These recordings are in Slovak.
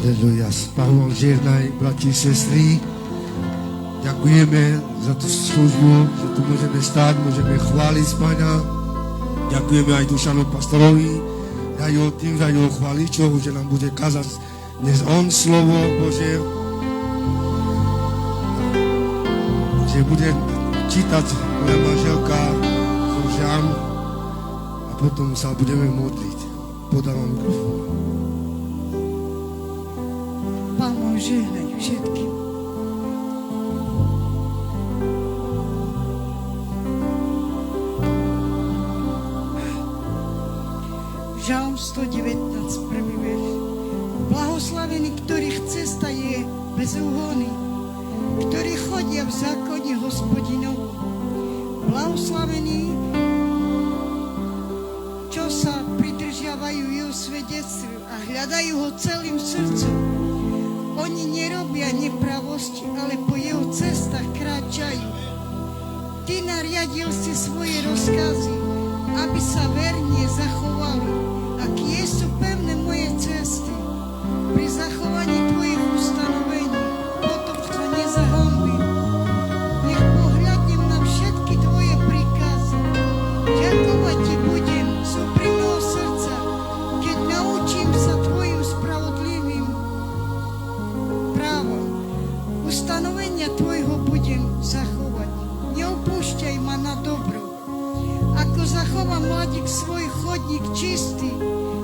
Aleluja. Pán vám žehnaj, bratí, sestry. Ďakujeme za tú službu, že tu môžeme stáť, môžeme chváliť Pána. Ďakujeme aj Dušanu pastorovi, za jeho tým, za jeho chváličov, že nám bude kázať dnes on slovo Bože. Že bude čítať moja manželka Žán a potom sa budeme modliť. Podávam mikrofón. Pán vám žehnaj všetkým. Žalm 119, prvý verš. Blahoslavený, ktorých cesta je bez úhony, ktorí chodia v zákone Hospodinovu. Blahoslavení, čo sa pridržiavajú jeho svedectvu a hľadajú ho celým srdcom. Oni nerobia nepravosti, ale po jeho cestách kráčajú. Ty nariadil si svoje rozkazy, aby sa verne zachovali. Aké sú pevné moje cesty, pri zachovaní tvojich ustanovení, potom sa nezahanbím. Nech pohľadnem na všetky tvoje príkazy. Ďakovať ti budem z úprimného srdca, keď naučím sa tvojim spravodlivým právom. Ustanovenia tvojho budem zachovať. Neopúšťaj ma na dobro. Ako zachová mladík svoj chodník čistý,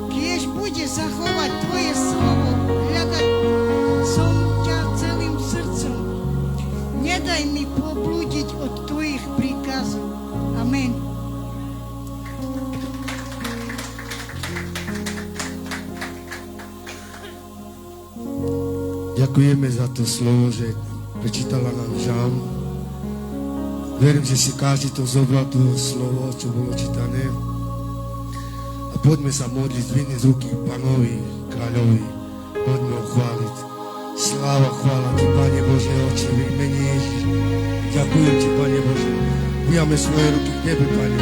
kiež bude zachovať tvoje slovo, hľadať som ťa celým srdcom. Nedaj mi poblúdiť od tvojich príkazov. Amen. Ďakujeme za to slovo, že prečítala nám Žán. Verím, že si každý to zobral, to slovo, čo bolo čítané. A poďme sa modliť, zviniť z ruky Pánovi, Kráľovi. Poďme ho chváliť. Sláva, chvála ti, Pane Bože, Oče, v mene Ježiš. Ďakujem ti, Pane Bože. Vyjame svoje ruky k Tebe, Pane.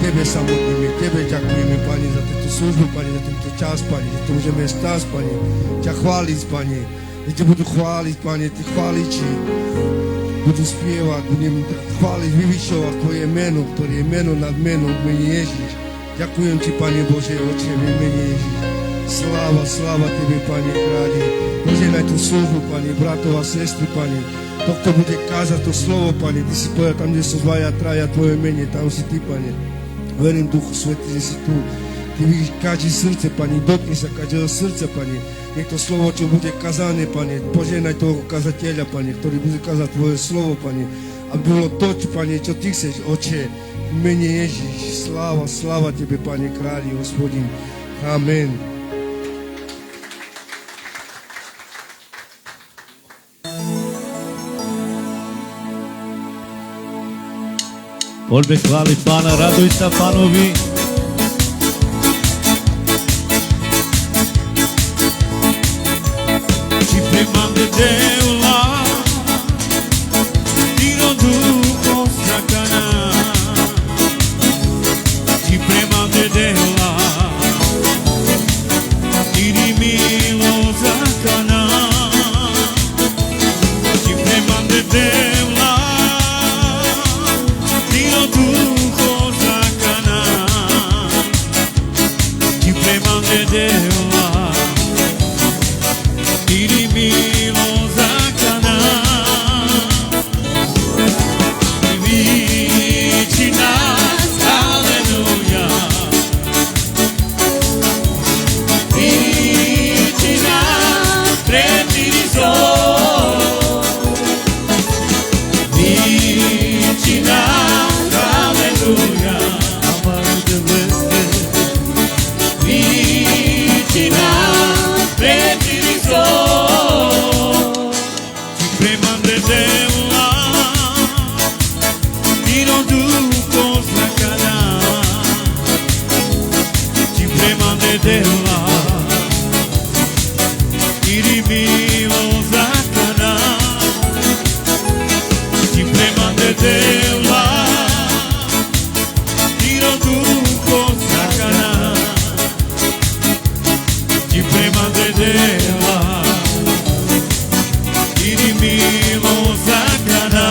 Tebe sa modlíme, Tebe ďakujeme, Pane, za túto službu, Pane, za tento čas, Pane, že tu môžeme stáť, Pane. Ťa chváliť, Pane. Že Te budú chváliť, Pane, tí chváliči. Budú spievať, budem chváliť, vyvyšovať Tvoje meno, ktoré je meno nad menom v mene Ježiš. Ďakujem ti, Pane Bože, Oče, v mene Ježiš. Sláva, sláva Tebe, Pane Kráľe. Požehnaj tú službu, Pane, bratov a sestry, Pane. To, kto bude kázať to slovo, Pane, Ty si povedal, tam, kde sú dvaja, traja Tvoje mene, tam si Ty, Pane. Verím, Duchu Svätý, že si tu. Ty vidíš každé srdce, Pane, dotkni sa každého srdca, Pane. Nech to slovo, čo bude kazané, Pane, požehnaj toho kazateľa, Pane, ktorý bude kazať Tvoje slovo, Pane. A bolo to, Pane, čo Ty chceš, Oče, v mene Ježiš. Sláva, sláva Tebe, Pane Králi, Hospodin. Amen. Poďme chváliť Pána, raduj sa Pánovi. Ci premam de Deula, tiro duho sakana. Ci premam de Deula, tiri milo sakana. Ci premam de Deula, tiro duho sakana. Ci premam de Deula, Tiri milo za prema te dela ili milost zakana.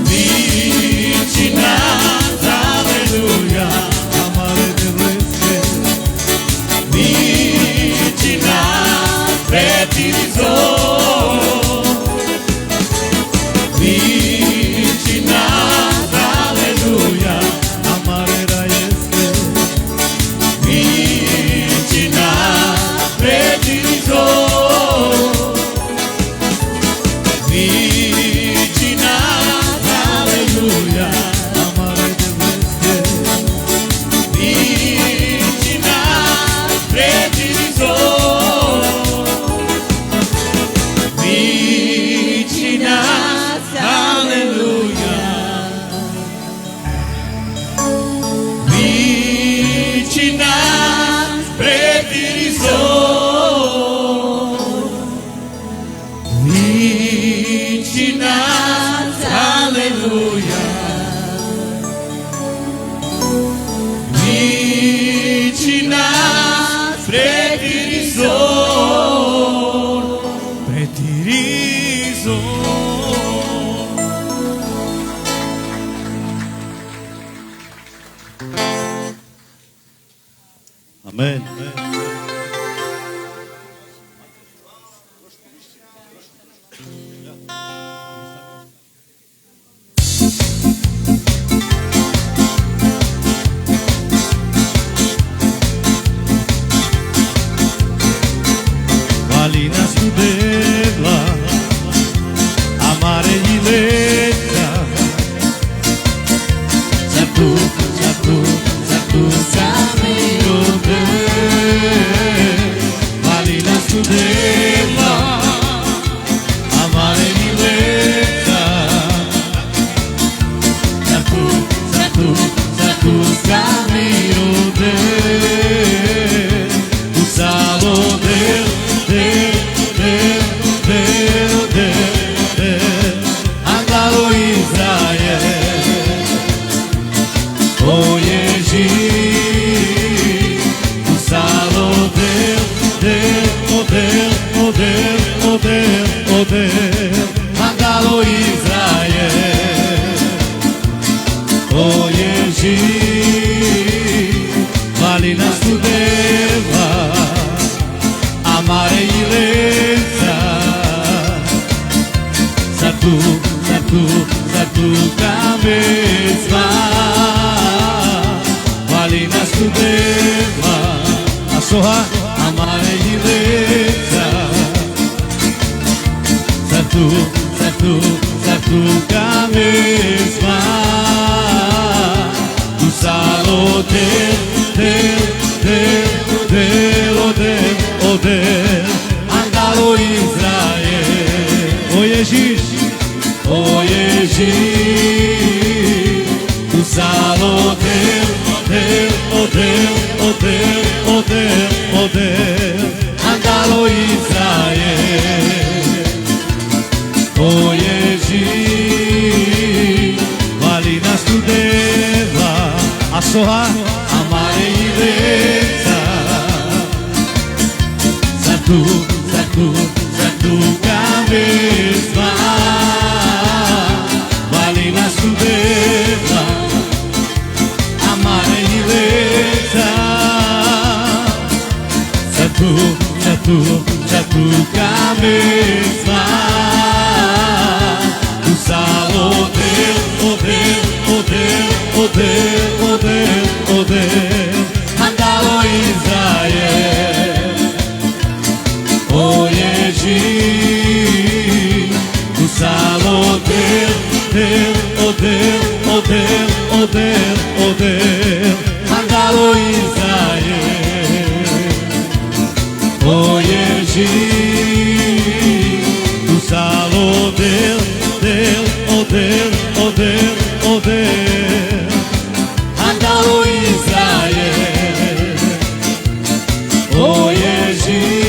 Vici nas, aleluja, amare te vreste. Vici nas, pretizor. Vici nas, aleluja, amare da este. Vici nas, pretizor. Vici nas, aleluja, amare te vreste. Vici nas, pretizor. Vici nas, aleluja. Vici nas, pretizor. Vici nas, aleluja. Vici nas, pretizor. Pretizor. Amen. Vali nas tu debla, amare gli letta. Za tu samiro te. Vali nas tu debla, amare gli letta. Za tu samiro te. Usalo andalo Izrael, o Ježi, usalo andalo Izrael, o Ježi, vali nas tu deva, amare i leza. Za tu cabeça, vali nas tu deva, a sorra, amare i leza. Za tu cabeça, tu salo del, andalo Izrael, o Ježíš, tu salo del, andalo Izrael, o Ježíš, vali nas tu deva, a sorra, amare i leza. Za tu cabeça, vali nas tu deva, amare i leza. Za tu cabeça, tu salo del, andalo Izrael, o Ježíš, tu salo del, andalo Izrael, o Ježíš, tu salo del, andalo Izrael, o Ježíš.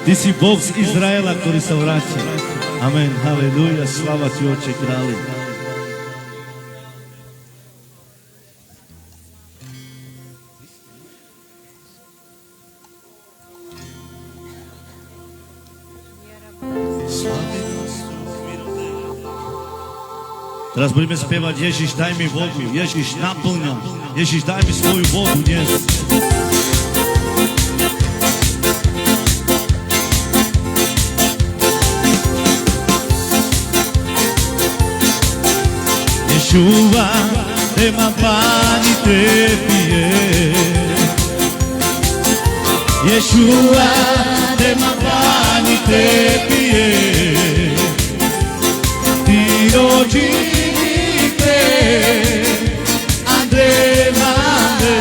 Ti si Bog z Izraela, ktorý sa vracia. Amen, haleluja, slava ti, Oče králi. Teraz budeme spievať Ježiš, daj mi vodu, Ježiš, naplňam, Ježiš, daj mi svoju vodu dnes. Yeshua, tema pani te pie. Yeshua, tema pani te pie. Tiro te andremane.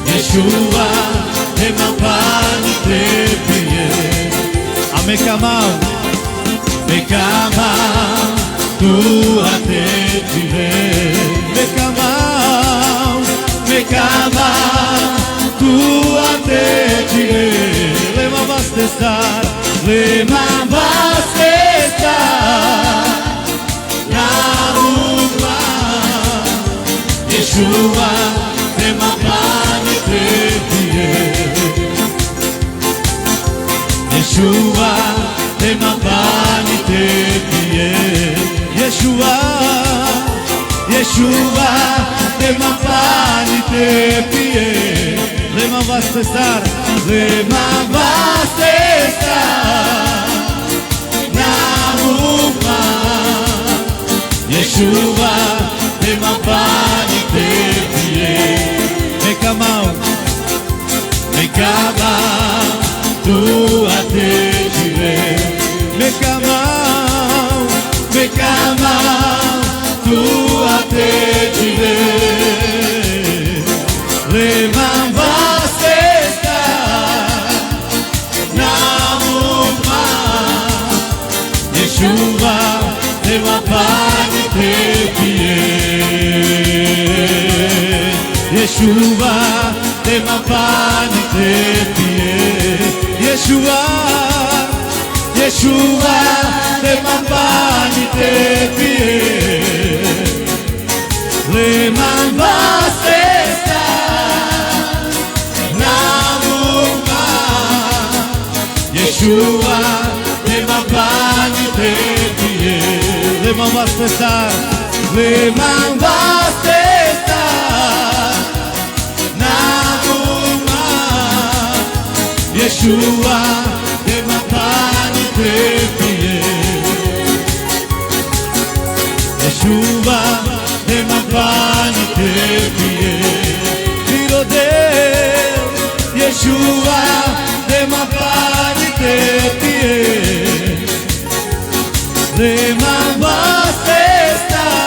Yeshua, tema pani te pie. A me kamam. Tu a te tive, me cama, tu a te tive, lema vas estar, na ruma, Yeshua, lema pani te tive, Yeshua, lema pani te tive. Yeshua, Yeshua, lema pani te pie, lema vas estar, na ruma. Yeshua, lema pani te pie, me camau, tu a te tive, me camau, tu a te tive, lema vas estar, na ruma. Yeshua, lema pani te pie, Yeshua, lema pani te pie, Yeshua, Yeshua, lema pani te pie, lema vas estar, na ruma. Yeshua, lema pani te pie, lema vas estar, na ruma. Yeshua, lema pani te pie, Yeshua, lema pani te pie, Filho Deus, Yeshua, lema pani te pie, lema vas estar,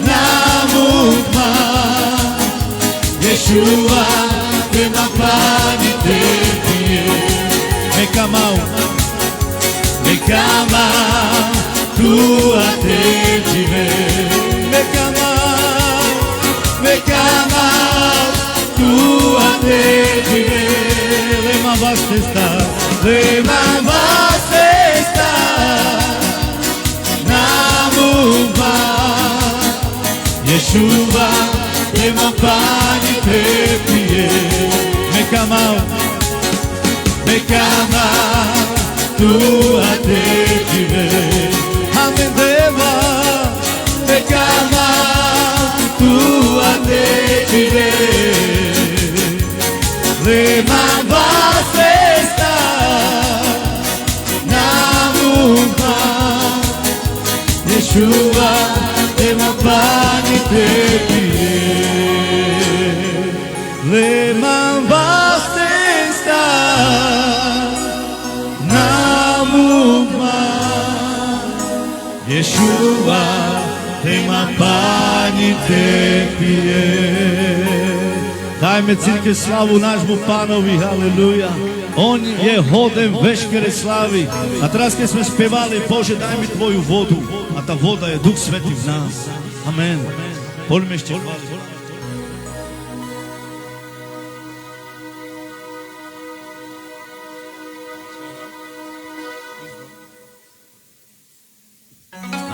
na ruma. Yeshua, lema pani te pie, me camau, tu a te tive, me camau, tu a te tive, lema vas estar, na ruma. Yeshua, lema pani te pie, me camau, tu a te tive, amen deva, me camau, tu a te tive, lema vas estar, na ruma. Yeshua, lema pani te pie, lema vas estar, na ruma. Yeshua, lema pani te pie. Dajme církev slavu nášmu Pánovi, haleluja. On je hoden veškeré slávy. A teraz, keď sme spievali, Bože, daj mi tvoju vodu. A tá voda je Duch Svätý v nás. Amen. Poďme ešte chváliť.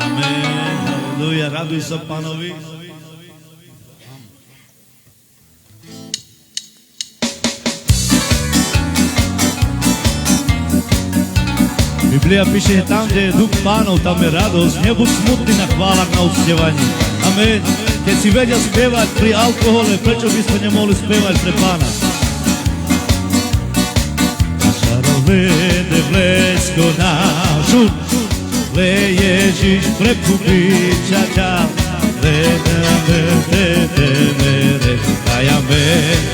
Amen. Haleluja. Raduj sa Pánovi. Библия пише там, где е Дух Панов, там е радост. Не будь смутни на хвалах, на успевање. Амен. Ке си ведел спеваат при алкохоле, пречо би сме не моли спеваат при Пана. Шароведе блеско нажу, лејежиш преку бичаќа, леде, каја ме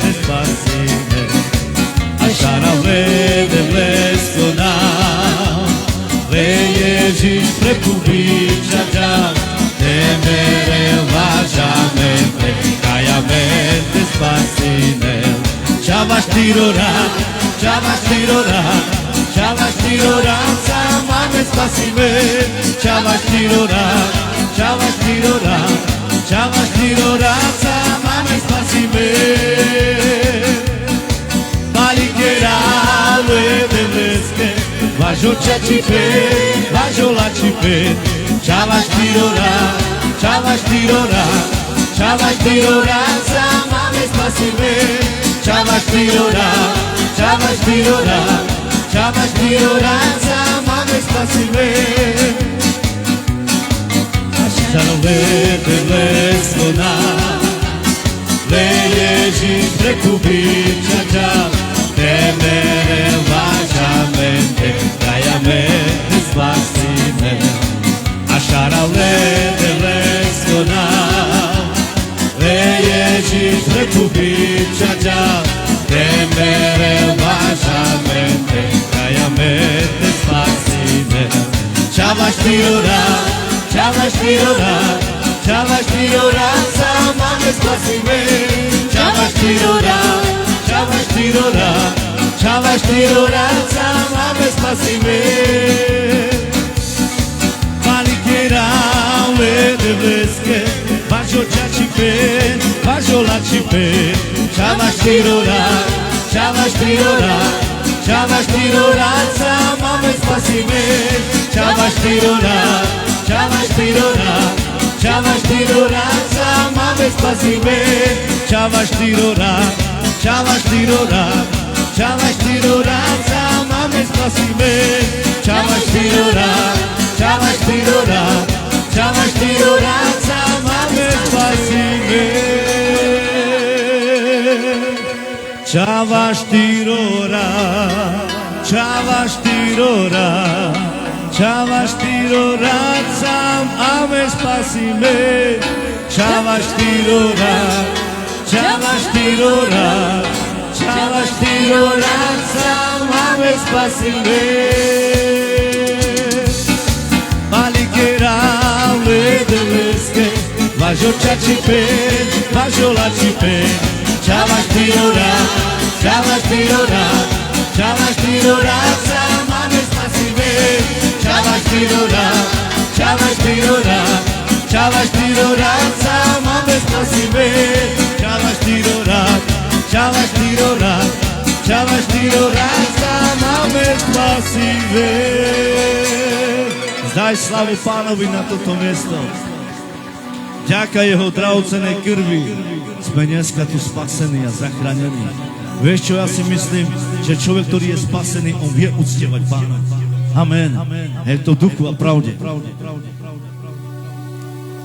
не спасиме. Шароведе блеско нажу, лејежиш преку бичаќа, temere kaya mente spasine. Chavash tirora, sama me spasime. Chavash tirora, sama me spasime. Palikera de bleske, vajo chachipe, vajo lachipe. Chavash tirora, sama me spasime. Chavash tirora, sama me spasime. Šarovete blesko na, leježi preku bičača, temere važamente, kaja mente spasime. A šarovete blesko na, leježi preku bičača, temere važamente, kaja mente spasime. Chavash tirora, sama me spasime. Chavash tirora, sama me spasime. Palikera de bleske, vajo chachipe, vajo lachipe. Chavash tirora, sama me spasime. Chavash tirora, sama me spasime. Chavash tirora, sama me spasime. Chavash tirora, sama me spasime. Chavash tirora, sama me spasime. Chavash tirora, sama me spasime. Palikera de bleske, vajo chachipe, vajo lachipe. Chavash tirora, sama me spasime. Chavash tirora, sama me spasime. Chavash tirora, sama me spasime. Zdaj slavu Pánovi na toto miesto. Ďaka jeho drahocenej krvi sme dneska tu spasení a zachránení. Vieš čo, ja si myslím, že človek, ktorý je spasený, on vie uctievať Pána. Amen. Je to v duchu a pravde.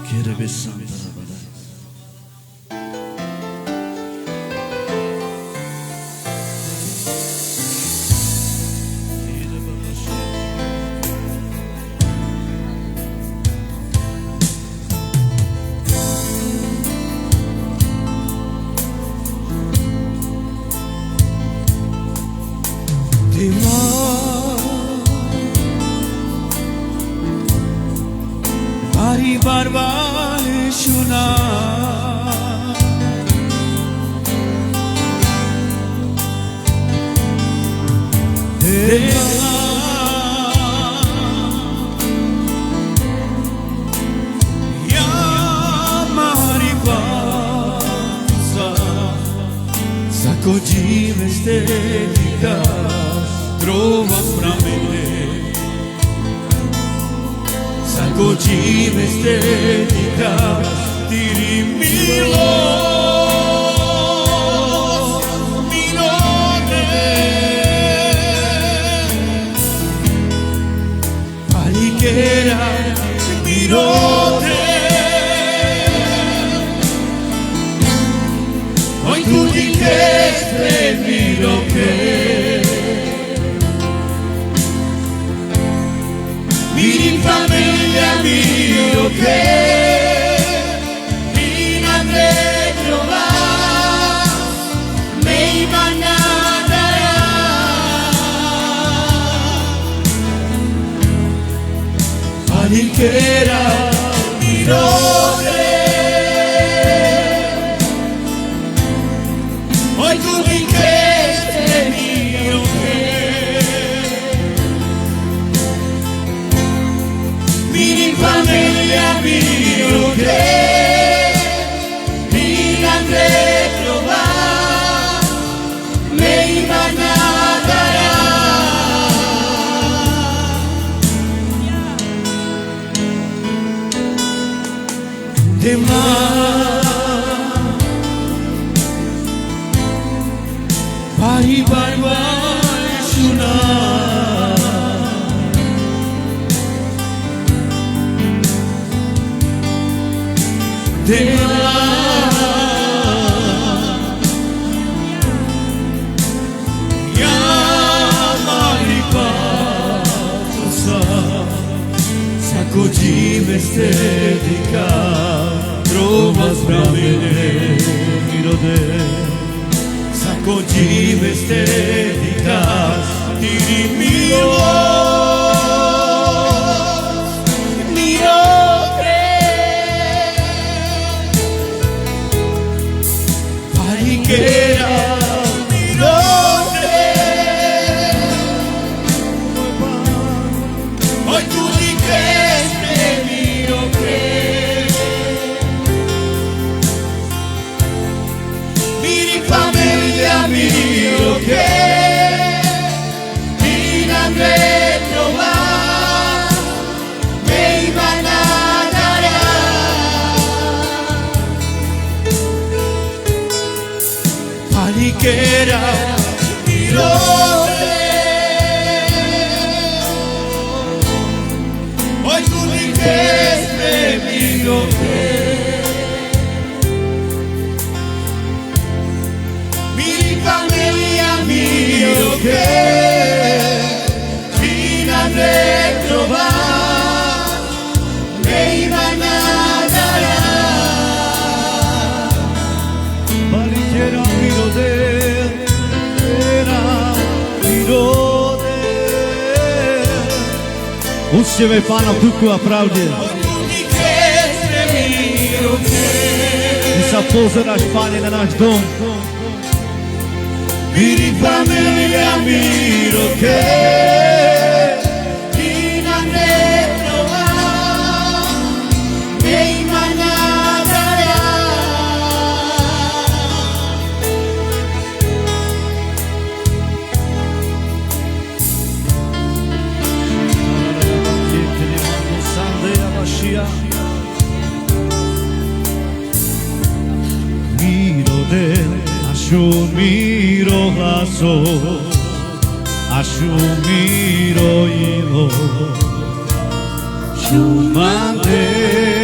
Kierebe Santa. Sacodim estéticas, trovas pra vender. Sacodim estéticas, tirimilos, millones. panichera mi rodea. Hoy tú mi crees mío mi familia mio che mi andré trovar me iban a dar de mar pari barba suna de mar ya mariposa sacudiva estetica trovas pra me mirode sacudiva estetica tiri mio panichera mi rodea. Hoy tú di crees mio che mi famiglia mio che mi andré trovar me iban a dar panichera mi rodea. Hoy tú mi crees mio che mi famiglia mio che mi andré trovar me iban a dar panichera mi rodea, mi rodea. Uctieve Pána v duchu a pravde. Ty sa pozeráš, Pane, na náš dom. Mi famiglia miro che mi andré trovar me iban a dar Miro del Ashumiro laso Ashumiro ilo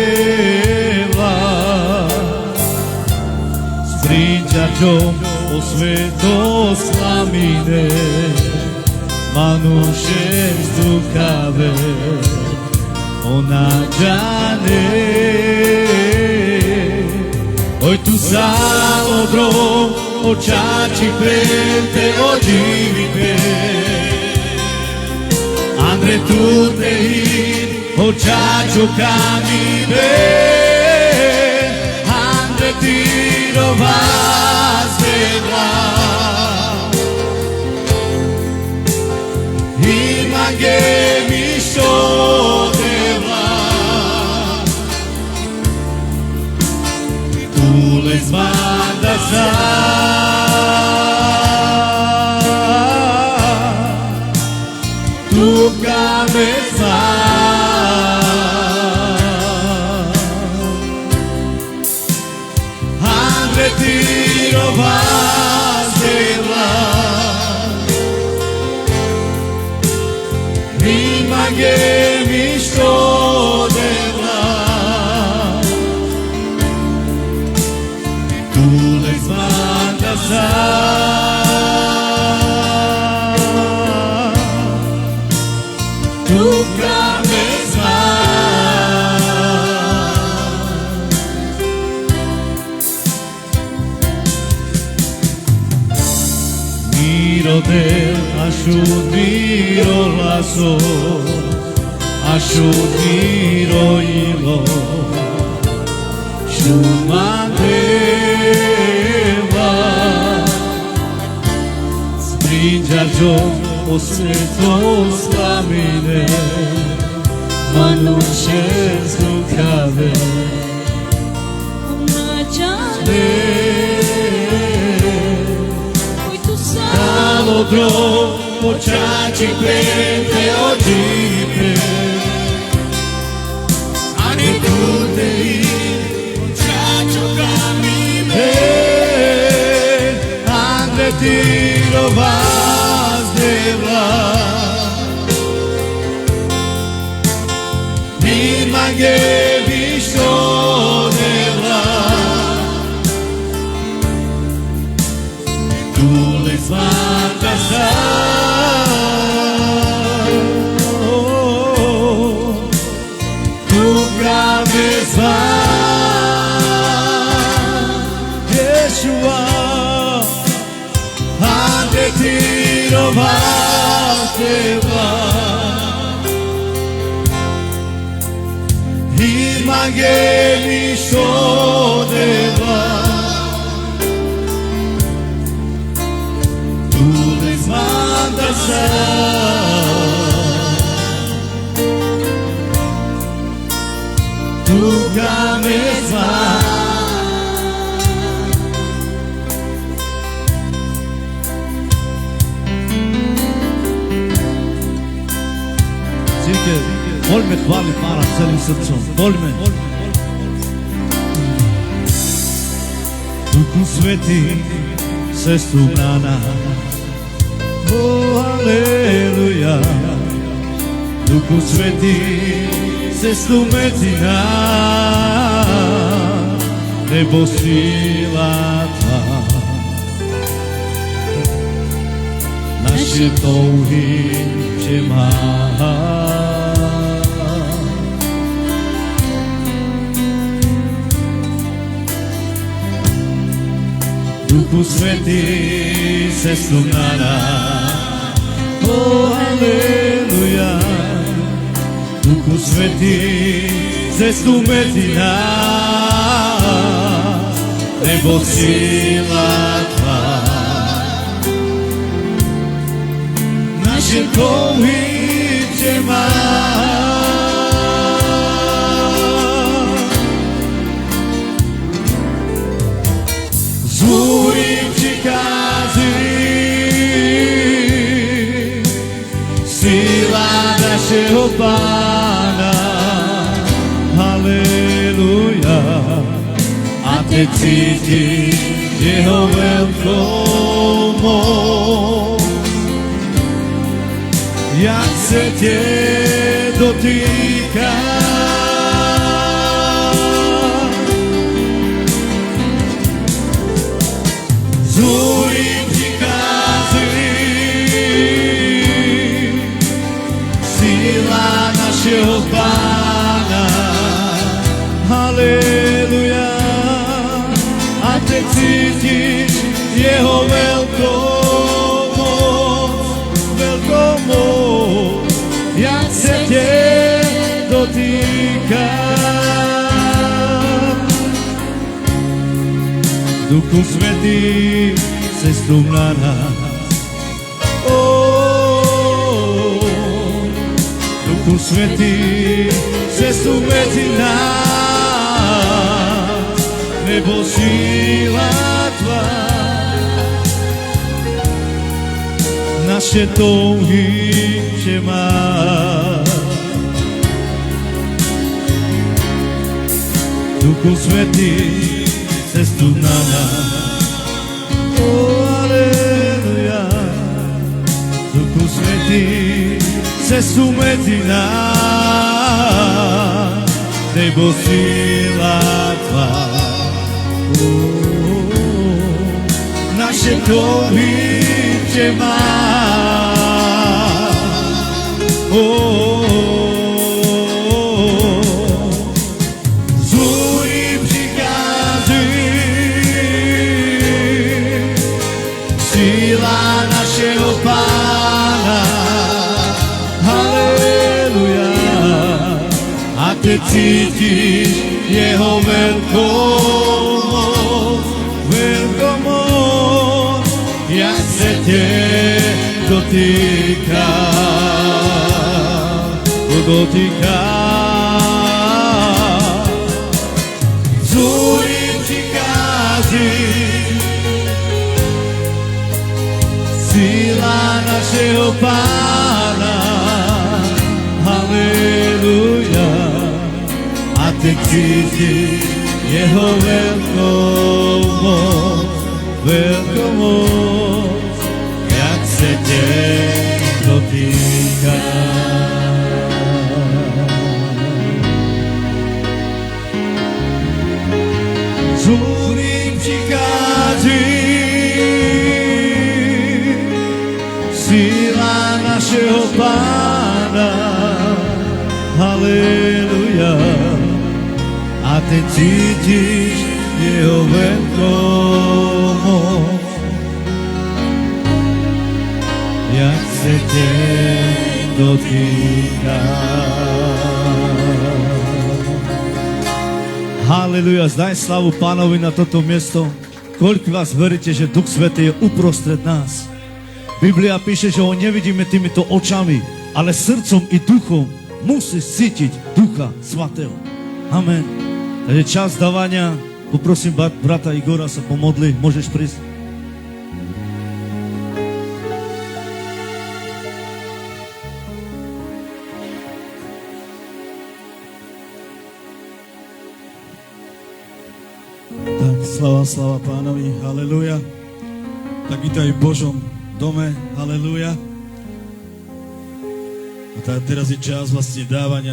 Shumandeva Stringiaciom o sveto slamine Manushem stukave Ona giane Hoy tu salodro očači prete ođivite Andre tu te hit očačo kamine Andre ti rovazde vlad Ima gemi što te vlad Tule zmanda za Tu cabeza Andre tiro vas de vlad Ima gemi što de vlad Tule zmanda za Tu cabeza Miro del ashudiro lazo našu mirojilo, šuma neba, sprinđađom o sveto slamine, manuće zlukave, Stalo drog, počači pete ođipe, ani tude i počaču kamine. Andre tiro vazdevla, nima gebi što devla, tule zvata sa, tuga me zva, Ješua, ande tiro vazdevla, ima gemi što devla, tule zvata sa, tuga me zva. Cike, mol me hvali Pana celim srcom, mol me. Duhu Sveti, sestru brana, o aleluja. Duhu Sveti, sestru metina, nebo sila tva. Naše touhy že má. Duchu Svätý, sestru na oh aleluja. Duchu Svätý, cestu medzi nás, nebo sila tva. Naše touhy že má. Zvúrim přichází, sila našeho Pána, haleluja. A teď cítíš jeho veľkou moc, jak se tě dotýká. Zvúrim přichází, síla našeho Pána, haleluja. A teď cítíš jeho veľkou moc, jak se tě dotýká. Duchu Svätý, cestu na nás. Duchu Svätý, cestu medzi nás, nebo síla tvá. Naše touhy že má. Duchu Svätý, cestu na nás, aleluja. Duchu Svätý, cestu medzi nás, nebo síla tvá. Naše touhy že má. Síla našeho Pána, haleluja. teď cítiš jeho veľkomoc, jak se tě dotýká, Zúri přichází, síla našeho Pána, haleluja, a ty cítíš jeho velkomoc, jak se tě dotýká. Zúri přichází, síla našeho Pána, haleluja, a ty cítíš jeho velkomoc, jak se tě dotýká. Haleluja, zdaj slavu Pánovi na toto miesto. Koľko vás veríte, že Duch Svätý je uprostred nás? Biblia píše, že ho nevidíme týmito očami, ale srdcom i duchom musíš cítiť Ducha Svätého. Amen. Takže čas dávania. Poprosím brata Igora sa pomodli. Môžeš prísť? Tak, sláva Pánovi, haleluja. Tak vítaj v Božom dome, haleluja. A teraz je čas vlastne dávania.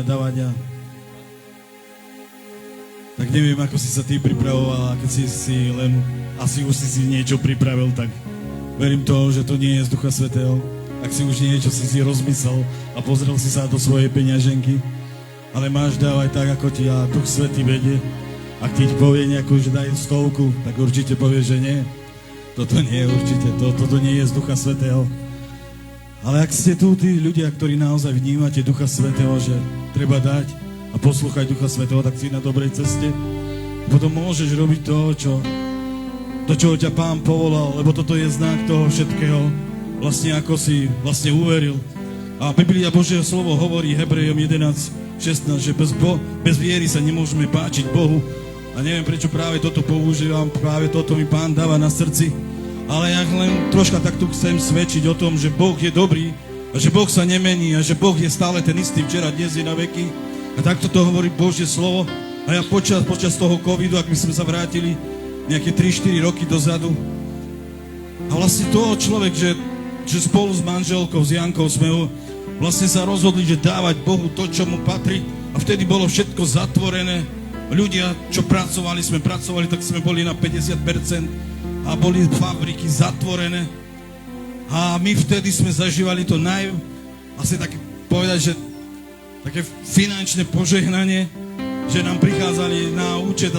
Tak neviem, ako si sa ty pripravoval, a keď si len, asi už si niečo pripravil, tak verím to, že to nie je z Ducha Svätého. Ak si už niečo si rozmyslel a pozrel si sa do svojej peňaženky, ale máš dávať tak, ako ti Duch Svätý vedie. Ak ti povie nejakú, že daj 100, tak určite povie, že nie. Toto nie je určite, toto nie je z Ducha Svätého. Ale ak ste tu tí ľudia, ktorí naozaj vnímate Ducha Svätého, že treba dať a poslúchať Ducha Svätého, tak si na dobrej ceste. Potom môžeš robiť to, do čoho ťa Pán povolal, lebo toto je znak toho všetkého, vlastne ako si vlastne uveril. A Biblia Božieho slovo hovorí Hebrejom 11:16, že bez viery sa nemôžeme páčiť Bohu. A neviem, prečo práve toto používam, práve toto mi Pán dáva na srdci. Ale ja len troška takto chcem svedčiť o tom, že Boh je dobrý a že Boh sa nemení a že Boh je stále ten istý včera, dnes i na veky. A takto to hovorí Božie slovo. A ja počas toho covidu, ak by sme sa vrátili nejaké 3-4 roky dozadu, a vlastne toho človek, že spolu s manželkou, s Jankou sme vlastne sa rozhodli, že dávať Bohu to, čo mu patrí. A vtedy bolo všetko zatvorené. Ľudia, čo pracovali, tak sme boli na 50% a boli fabriky zatvorené. A my vtedy sme zažívali to asi tak povedať, že také finančné požehnanie, že nám prichádzali na účet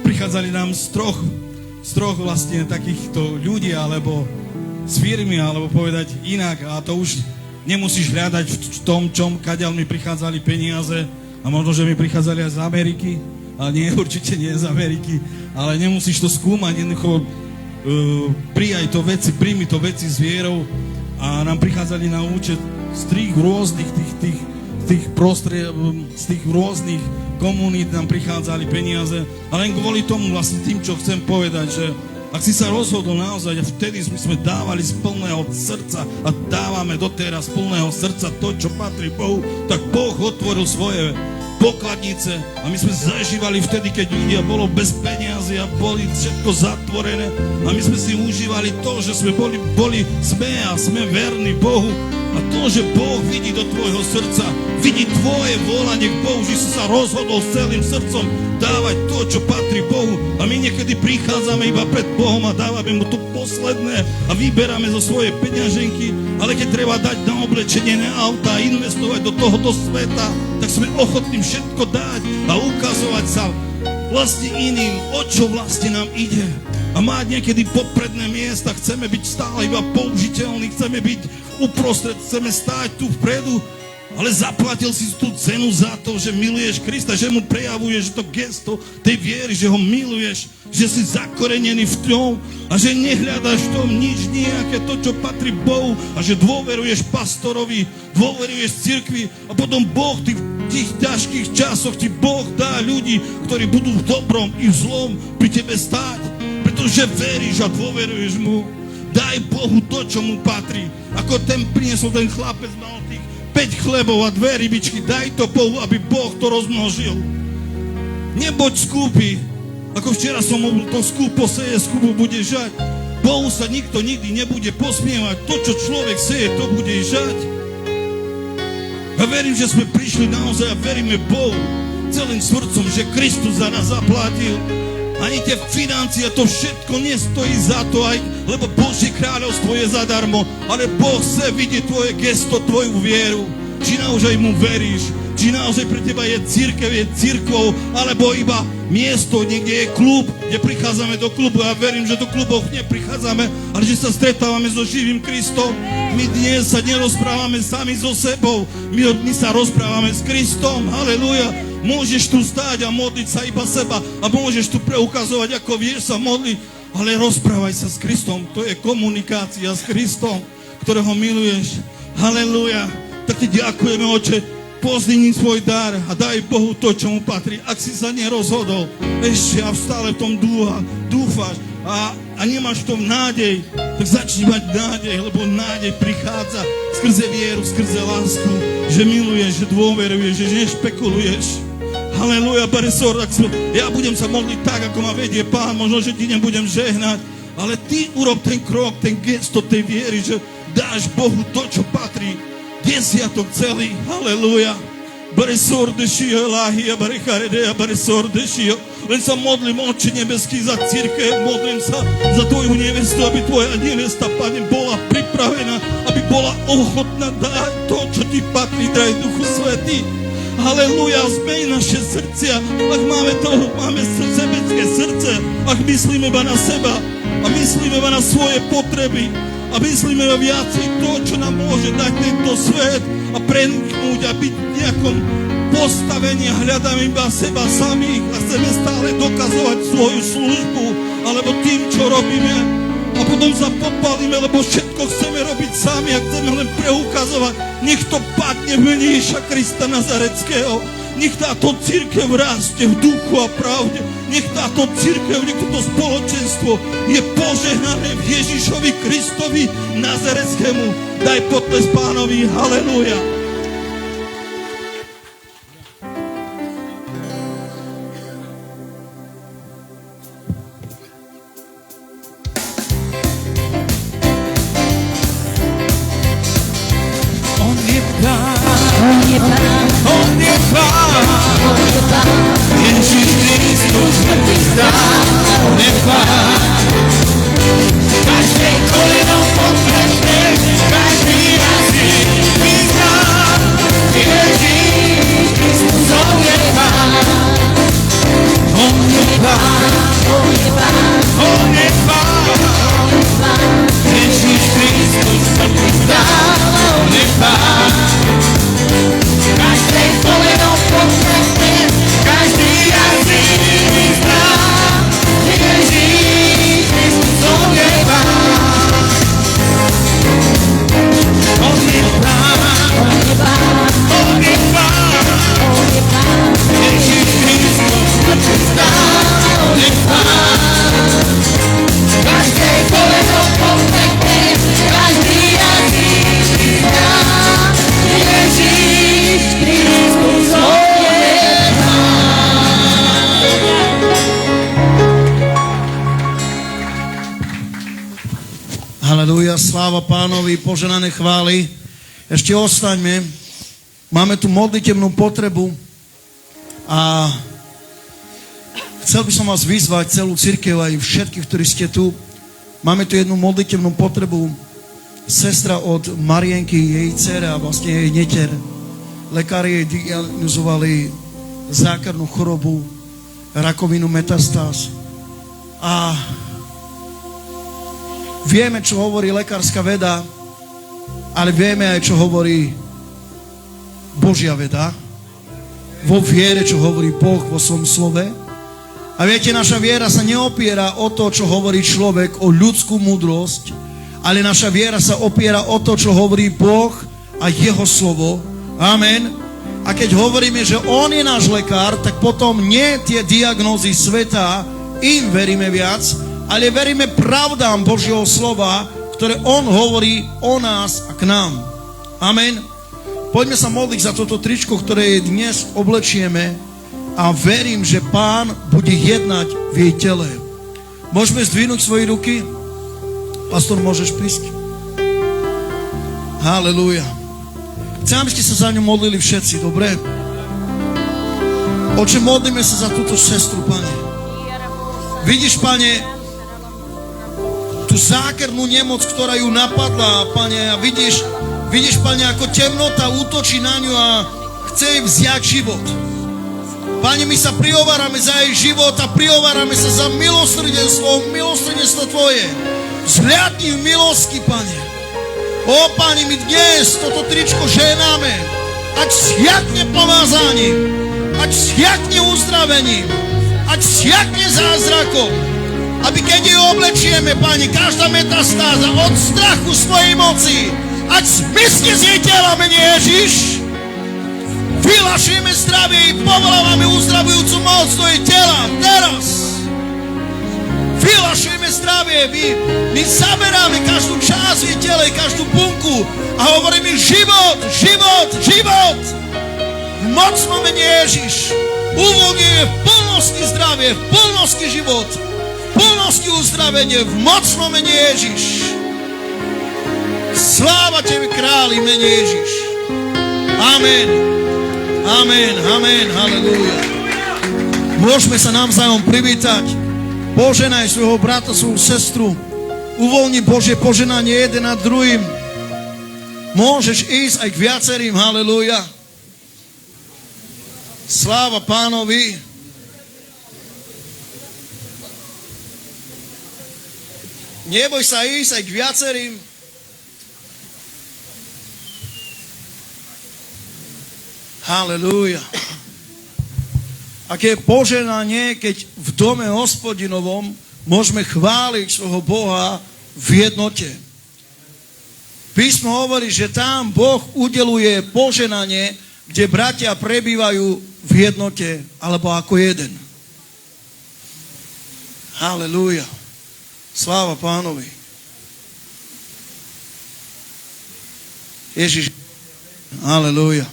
prichádzali nám z troch vlastne takýchto ľudí, alebo z firmy, alebo povedať inak, a to už nemusíš hľadať v tom, kadiaľ mi prichádzali peniaze, a možno, že mi prichádzali aj z Ameriky, ale nie, určite nie z Ameriky, ale nemusíš to skúmať, jednoducho prijaj to veci, príjmi to veci s vierou, a nám prichádzali na účet z tých rôznych z tých rôznych komunít nám prichádzali peniaze. A len kvôli tomu vlastne tým, čo chcem povedať, že ak si sa rozhodol naozaj, a vtedy sme dávali z plného srdca a dávame doteraz z plného srdca to, čo patrí Bohu, tak Boh otvoril svoje pokladnice a my sme zažívali vtedy, keď ľudia bolo bez peniazy a boli všetko zatvorené, a my sme si užívali to, že sme sme verní Bohu. A to, že Boh vidí do tvojho srdca, vidí tvoje volanie k Bohu, že si sa rozhodol s celým srdcom dávať to, čo patrí Bohu. A my niekedy prichádzame iba pred Bohom a dávame mu to posledné a vyberáme zo svojej peňaženky, ale keď treba dať na oblečenie, na auta a investovať do tohoto sveta, tak sme ochotní všetko dať a ukazovať sa vlastne iným, o čo vlastne nám ide. A mať niekedy popredné miesta, chceme byť stále iba použiteľní, chceme byť uprostred, chceme stáť tu vpredu, ale zaplatil si tú cenu za to, že miluješ Krista, že mu prejavuješ to gesto tej viery, že ho miluješ, že si zakorenený v tom a že nehľadaš v tom nič nejaké to, čo patrí Bohu a že dôveruješ pastorovi, dôveruješ cirkvi a potom Boh v tých ťažkých časoch ti Boh dá ľudí, ktorí budú v dobrom i v zlom pri tebe stáť, pretože veríš a dôveruješ mu. Daj Bohu to, čo mu patrí. Ako ten priniesol ten chlapec, mal tých 5 chlebov a 2 rybičky, daj to Bohu, aby Boh to rozmnožil. Nebuď skúpi, ako včera som hovoril, to skúpo seje, skúpo bude žať. Bohu sa nikto nikdy nebude posmievať, to, čo človek seje, to bude žať. Ja verím, že sme prišli naozaj a veríme Bohu celým srdcom, že Kristus za nás zaplatil. Ani tie financie, to všetko nestojí za to, aj, lebo Božie kráľovstvo je zadarmo, ale Boh chce vidieť tvoje gesto, tvoju vieru. Či naozaj mu veríš, či naozaj pre teba je cirkev, je cirkvou, alebo iba miesto, niekde je klub, kde prichádzame do klubu. Ja verím, že do klubov neprichádzame, ale že sa stretávame so živým Kristom. My dnes sa nerozprávame sami so sebou, my sa rozprávame s Kristom. Halelúja. Môžeš tu stáť a modliť sa iba seba a môžeš tu preukazovať, ako vieš sa modliť, ale rozprávaj sa s Kristom. To je komunikácia s Kristom, ktorého miluješ. Halelúja. Tak ti ďakujeme, Oče, pozdvihni svoj dar a daj Bohu to, čo mu patrí. Ak si sa nerozhodol ešte a stále v tom dúfaš a nemáš v tom nádej, tak začni mať nádej, lebo nádej prichádza skrze vieru, skrze lásku, že miluješ, že dôveruješ, že nešpekuluješ. Halelúja, Barisor, ja budem sa modliť tak, ako ma vedie Pán, možno, že ti nebudem žehnať, ale ty urob ten krok, ten gesto tej viery, že dáš Bohu to, čo patrí, desiatok celý. Halelúja. Barisor dešio, Elahia, Baricharedea, Barisor dešio. Len sa modlím, Otče nebeský, za cirkev, modlím sa za tvoju nevestu, aby tvoja nevesta, Pane, bola pripravená, aby bola ochotná dať to, čo ti patrí, drahý Duchu Svätý. Halelúja, zmej naše srdcia, ak máme sebecké srdce, ak myslíme iba na seba a myslíme iba na svoje potreby a myslíme iba viacej to, čo nám môže dať tento svet a preniknúť a byť v nejakom postavení a hľadáme iba seba samých a chceme stále dokazovať svoju službu alebo tým, čo robíme. A potom sa popálime, lebo všetko chceme robiť sami a chceme len preukazovať. Nech to padne v mene Ježiša Krista Nazareckého. Nech táto cirkev rastie v duchu a pravde. Nech táto cirkev, nech toto spoločenstvo je požehnané v Ježišovi Kristovi Nazareckému. Daj potles Pánovi. Halelúja. Sláva Pánovi, poženané chvály. Ešte ostaňme. Máme tu modlitebnú potrebu a chcel by som vás vyzvať, celú cirkev, aj všetkých, ktorí ste tu. Máme tu jednu modlitebnú potrebu. Sestra od Marienky, jej dcera, vlastne jej neter. Lekári jej diagnozovali zákernú chorobu, rakovinu metastáz. A vieme, čo hovorí lekárska veda, ale vieme aj, čo hovorí Božia veda, vo viere, čo hovorí Boh vo svojom slove. A viete, naša viera sa neopiera o to, čo hovorí človek, o ľudskú múdrosť, ale naša viera sa opiera o to, čo hovorí Boh a jeho slovo. Amen. A keď hovoríme, že on je náš lekár, tak potom nie tie diagnózy sveta im veríme viac, ale veríme pravdám Božieho slova, ktoré on hovorí o nás a k nám. Amen. Poďme sa modliť za toto tričko, ktoré dnes oblečieme a verím, že Pán bude jednať v jej tele. Môžeme zdvihnúť svoje ruky? Pastor, môžeš prísť? Halelúja. Chcem, aby ste sa za ňu modlili všetci, dobre? Oče, modlíme sa za túto sestru, Pane. Vidíš, Pane, tú zákernú nemoc, ktorá ju napadla, Pane, a vidíš, Pane, ako temnota útočí na ňu a chce jej vziať život. Pane, my sa prihovárame za jej život a prihovárame sa za milosrdenstvo Tvoje. Zhľadni v milosti, Pane. O, Pane, my dnes toto tričko ženáme. Ať siakne pomázaním, ať siakne uzdravením, ať siakne zázrakom. Aby keď ju oblečieme, Pane, každá metastáza od strachu svojej moci, ať zmizne z jej tela, mene Ježiš. Vyhlašujeme zdravie i povolávame uzdravujúcu moc do jej tela. Teraz. Vyhlašujeme zdravie. My zaberáme každú časť v jej tele, každú bunku a hovoríme život, život, život. V mocnom mene Ježiš. Uvoľňuje v plnosti zdravie, v plnosti život, v plnosti uzdravenie, v mocnom mene Ježiš. Sláva Tebe, králi, mene Ježiš. Amen. Amen, amen, halleluja. Môžeme sa navzájom privítať. Poženaj svojho brata, svoju sestru. Uvoľni Božie poženanie jeden nad druhým. Môžeš ísť aj k viacerým, halleluja. Sláva Pánovi. Neboj sa ísť aj k viacerým. Halelúja. Aké požehnanie, keď v dome Hospodinovom môžeme chváliť svojho Boha v jednote. Písmo hovorí, že tam Boh udeluje požehnanie, kde bratia prebývajú v jednote, alebo ako jeden. Halelúja. Sláva Pánovi. Ježiš. Halelúja.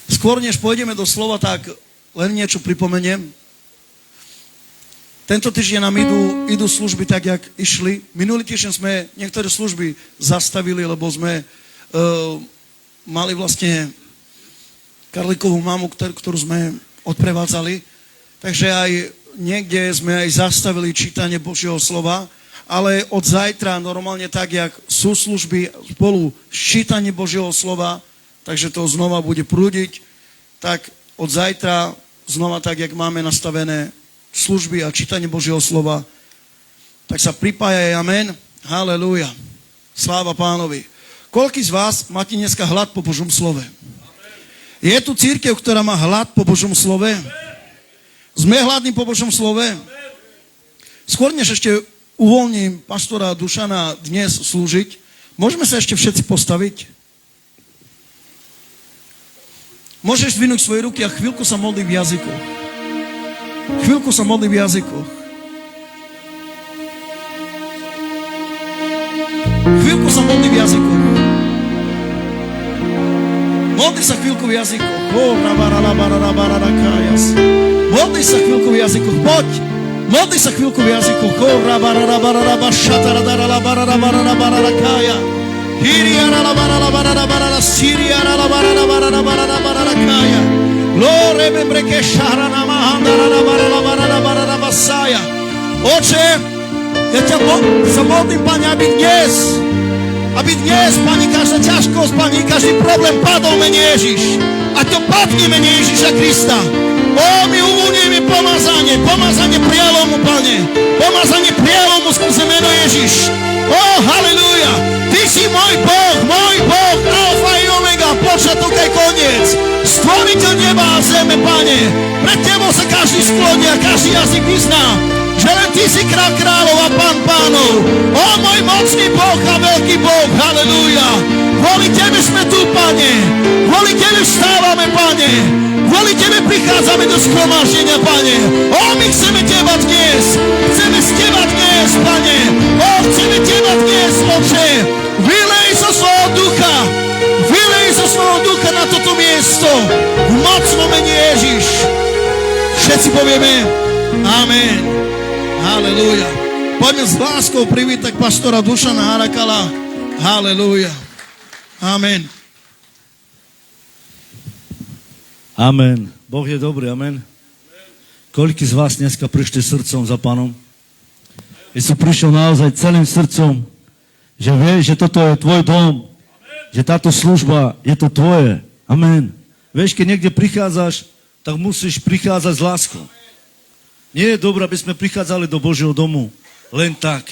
Skôr než pôjdeme do slova, tak len niečo pripomeniem. Tento týždeň nám idú služby tak, jak išli. Minulý týždeň sme niektoré služby zastavili, lebo sme mali vlastne Karlikovú mamu, ktorú sme odprevádzali. Takže aj niekde sme aj zastavili čítanie Božieho slova, ale od zajtra normálne tak, jak sú služby spolu čítanie Božieho slova, takže to znova bude prúdiť, tak od zajtra znova tak, jak máme nastavené služby a čítanie Božieho slova, tak sa pripájaj, amen, halleluja, sláva Pánovi. Koľký z vás máte dneska hlad po Božom slove? Je tu cirkev, ktorá má hlad po Božom slove? Sme hladní po Božom slove? Skôr než ešte uvoľním pastora Dušana dnes slúžiť, môžeme sa ešte všetci postaviť? Môžeš zdvihnúť svoje ruky a chvíľku sa modli v jazykoch. Chvíľku sa modli v jazykoch. Chvíľku sa modli v jazykoch. Modli sa chvíľku v jazykoch. Modli sa chvíľku v jazykoch. Poď. Modli sa chvíľku v jazykoch. Oče, ja ťa sa modlím, Pane, aby dnes, Pane, každá ťažkosť, Pane, každý problém padol, mene Ježiš. A to padne, mene Ježiša Krista. O, my uvoľňujeme pomazanie prielomu, Pane. Pomazanie prielomu skrze meno Ježiš. O, halleluja. Ty si môj Boh, Alfa i Omega, počiatok aj zeme, Pane. Pred Tebou sa každý skloní a každý jazyk vyzná, že len Ty si král kráľov a pán pánov. O môj mocný Boh a veľký Boh, halelúja. Kvôli Tebe sme tu, Pane. Kvôli Tebe vstávame, Pane. Kvôli Tebe prichádzame do schromáždenia, Pane. O, my chceme Teba dnes. Chceme z Teba dnes, Pane. O, chceme Teba dnes, Bože. Vylej zo svojho ducha. Vylej zo svojho ducha na toto miesto. V mocnom mene Ježiš. Všetci povieme amen. Halelúja. Poďme s láskou privítať pastora Dušana Harakala. Halelúja. Amen. Amen. Boh je dobrý, amen. Koľký z vás dneska prišli srdcom za Pánom? Jesu prišiel naozaj celým srdcom, že vieš, že toto je tvoj dom, že táto služba je to tvoje. Amen. Vieš, keď niekde prichádzaš, tak musíš prichádzať s láskou. Nie je dobré, aby sme prichádzali do Božieho domu len tak.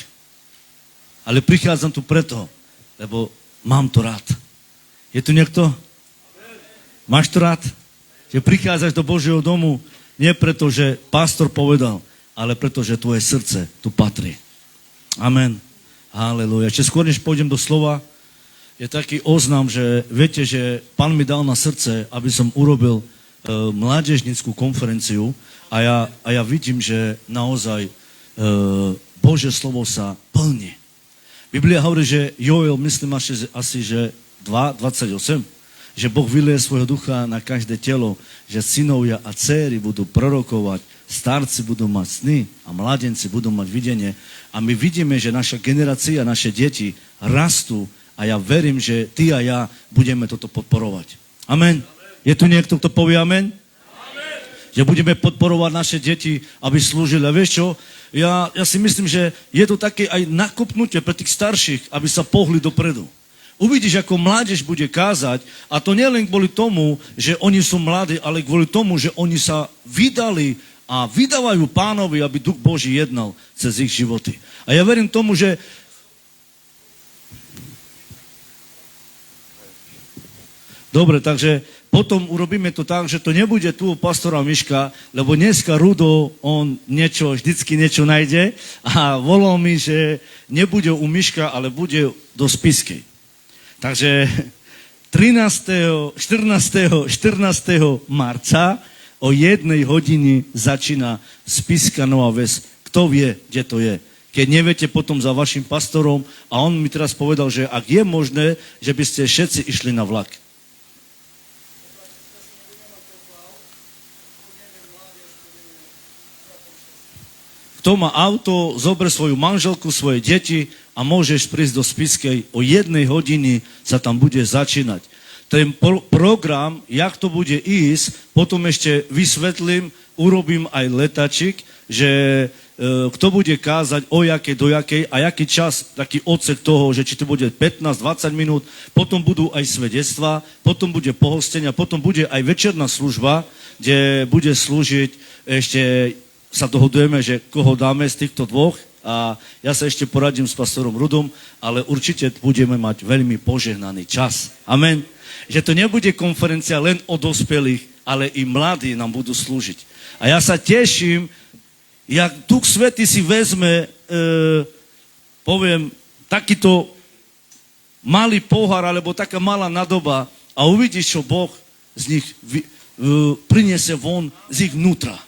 Ale prichádzam tu preto, lebo mám to rád. Je tu niekto? Máš to rád? Že prichádzaš do Božieho domu nie preto, že pastor povedal, ale preto, že tvoje srdce tu patrí. Amen. Halelúja. Ešte skôr, než pôjdem do slova, je taký oznam, že viete, že Pán mi dal na srdce, aby som urobil mládežnickú konferenciu a ja vidím, že naozaj Božie slovo sa plní. Biblia hovorí, že Joel, myslím asi, že 2:28, že Boh vylie svojho ducha na každé telo, že synovia a dcéry budú prorokovať, starci budú mať sny a mladenci budú mať videnie. A my vidíme, že naša generácia, naše deti rastú a ja verím, že ty a ja budeme toto podporovať. Amen. Je tu niekto, kto povie amen? Amen. Že budeme podporovať naše deti, aby slúžili. A vieš čo? Ja si myslím, že je to také aj nakopnutie pre tých starších, aby sa pohli dopredu. Uvidíš, ako mládež bude kázať, a to nielen kvôli tomu, že oni sú mladí, ale kvôli tomu, že oni sa vydali a vydávajú Pánovi, aby Duch Boží jednal cez ich životy. A ja verím tomu, že dobre, takže potom urobíme to tak, že to nebude tu u pastora Miška, lebo dneska Rudo, on vždycky niečo nájde a volal mi, že nebude u Miška, ale bude do Spiskej. Takže 14. marca o 1 hodine začína Spiska Nová Ves. Kto vie, kde to je? Keď neviete, potom za vašim pastorom, a on mi teraz povedal, že ak je možné, že by ste všetci išli na vlak. Kto má auto, zober svoju manželku, svoje deti a môžeš prísť do Spiskej. O 1 hodine sa tam bude začínať. Ten program, jak to bude ísť, potom ešte vysvetlím, urobím aj letačik, že kto bude kázať, o jakej, do jakej a jaký čas, taký odsek toho, že či to bude 15-20 minút, potom budú aj svedectvá, potom bude pohostenia, potom bude aj večerná služba, kde bude slúžiť ešte sa dohodujeme, že koho dáme z týchto dvoch a ja sa ešte poradím s pastorom Rudom, ale určite budeme mať veľmi požehnaný čas. Amen. Že to nebude konferencia len o dospelých, ale i mladí nám budú slúžiť. A ja sa teším, jak Duch Svätý si vezme, poviem, takýto malý pohár, alebo taká malá nadoba a uvidíš, čo Boh z nich priniesie von z ich vnútra.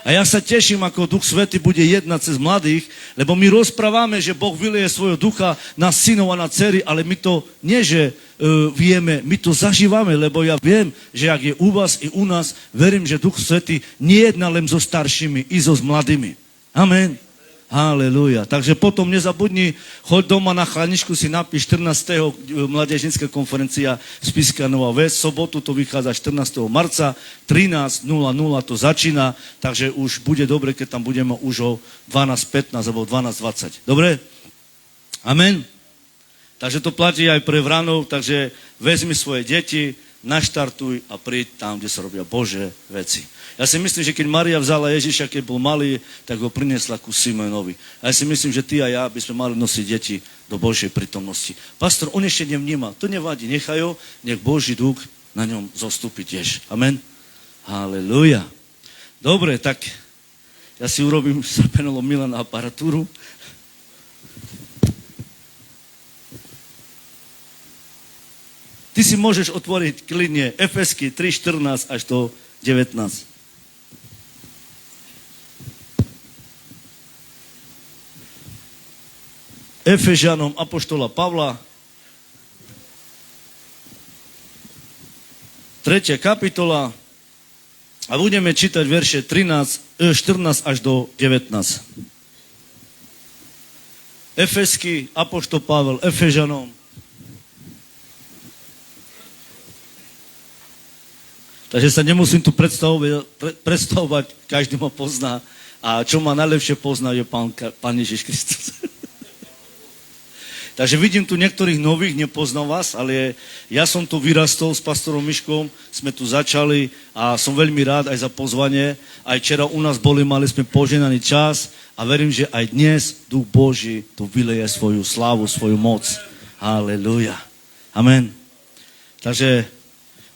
A ja sa teším, ako Duch Svätý bude jednať cez mladých, lebo my rozprávame, že Boh vyleje svojho ducha na synov a na dcery, ale my to nie, že vieme, my to zažívame, lebo ja viem, že ak je u vás i u nás, verím, že Duch Svätý nie jedná len so staršími, i so s mladými. Amen. Halelúja. Takže potom nezabudni, choď doma na chladničku, si napíš 14. mládežnická konferencia Spiska Nová Ves. Sobotu to vychádza 14. marca, 13:00 to začína, takže už bude dobre, keď tam budeme už o 12:15 alebo 12:20. Dobre? Amen. Takže to platí aj pre vranov, takže vezmi svoje deti, naštartuj a príď tam, kde sa robia Božie veci. Ja si myslím, že keď Maria vzala Ježiša, keď bol malý, tak ho priniesla ku Simeonovi. A ja si myslím, že ty a ja by sme mali nosiť deti do Božej prítomnosti. Pastor, on ešte nevníma. To nevadí, nech Boží duch na ňom zostúpi tiež. Amen. Halelúja. Dobre, tak ja si urobím Srpenolo Milan aparatúru. Ty si môžeš otvoriť klidne Efesky 3:14 až do 19. Efežanom apoštola Pavla, 3. kapitola, a budeme čítať verše 14 až do 19. Efesky, apoštol Pavel, Efežanom. Takže sa nemusím tu predstavovať, každý ma pozná. A čo ma najlepšie pozná, je Pán Ježiš Kristus. Takže vidím tu niektorých nových, nepoznám vás, ale ja som tu vyrastol s pastorom Miškom, sme tu začali a som veľmi rád aj za pozvanie. Aj včera u nás boli, mali sme poženaný čas a verím, že aj dnes Duch Boží tu vyleje svoju slávu, svoju moc. Halelúja. Amen. Takže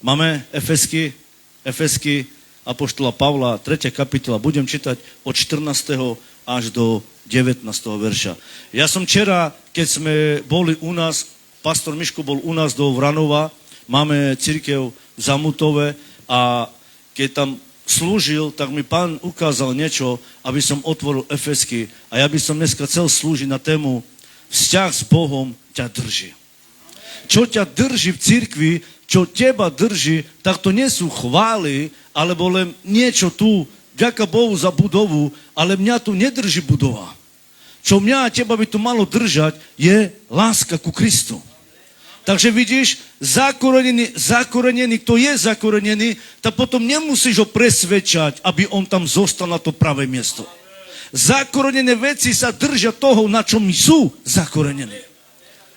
máme Efesky apoštola Pavla, 3. kapitola. Budem čítať od 14. až do 19. verša. Ja som včera, keď sme boli u nás, pastor Miško bol u nás do Vranova, máme cirkev v Zamutove a keď tam slúžil, tak mi Pán ukázal niečo, aby som otvoril Efesky a ja by som dneska chcel slúžiť na tému vzťah s Bohom ťa drží. Čo ťa drží v cirkvi, čo teba drží, tak to nie sú chvály, alebo len niečo tu, ďaká Bohu za budovu, ale mňa tu nedrží budova. Čo mňa a teba by tu malo držať, je láska ku Kristu. Takže vidíš, zakorenený, kto je zakorenený, tak potom nemusíš ho presvedčať, aby on tam zostal na to pravé miesto. Zakorenené veci sa držia toho, na čom sú zakorenené.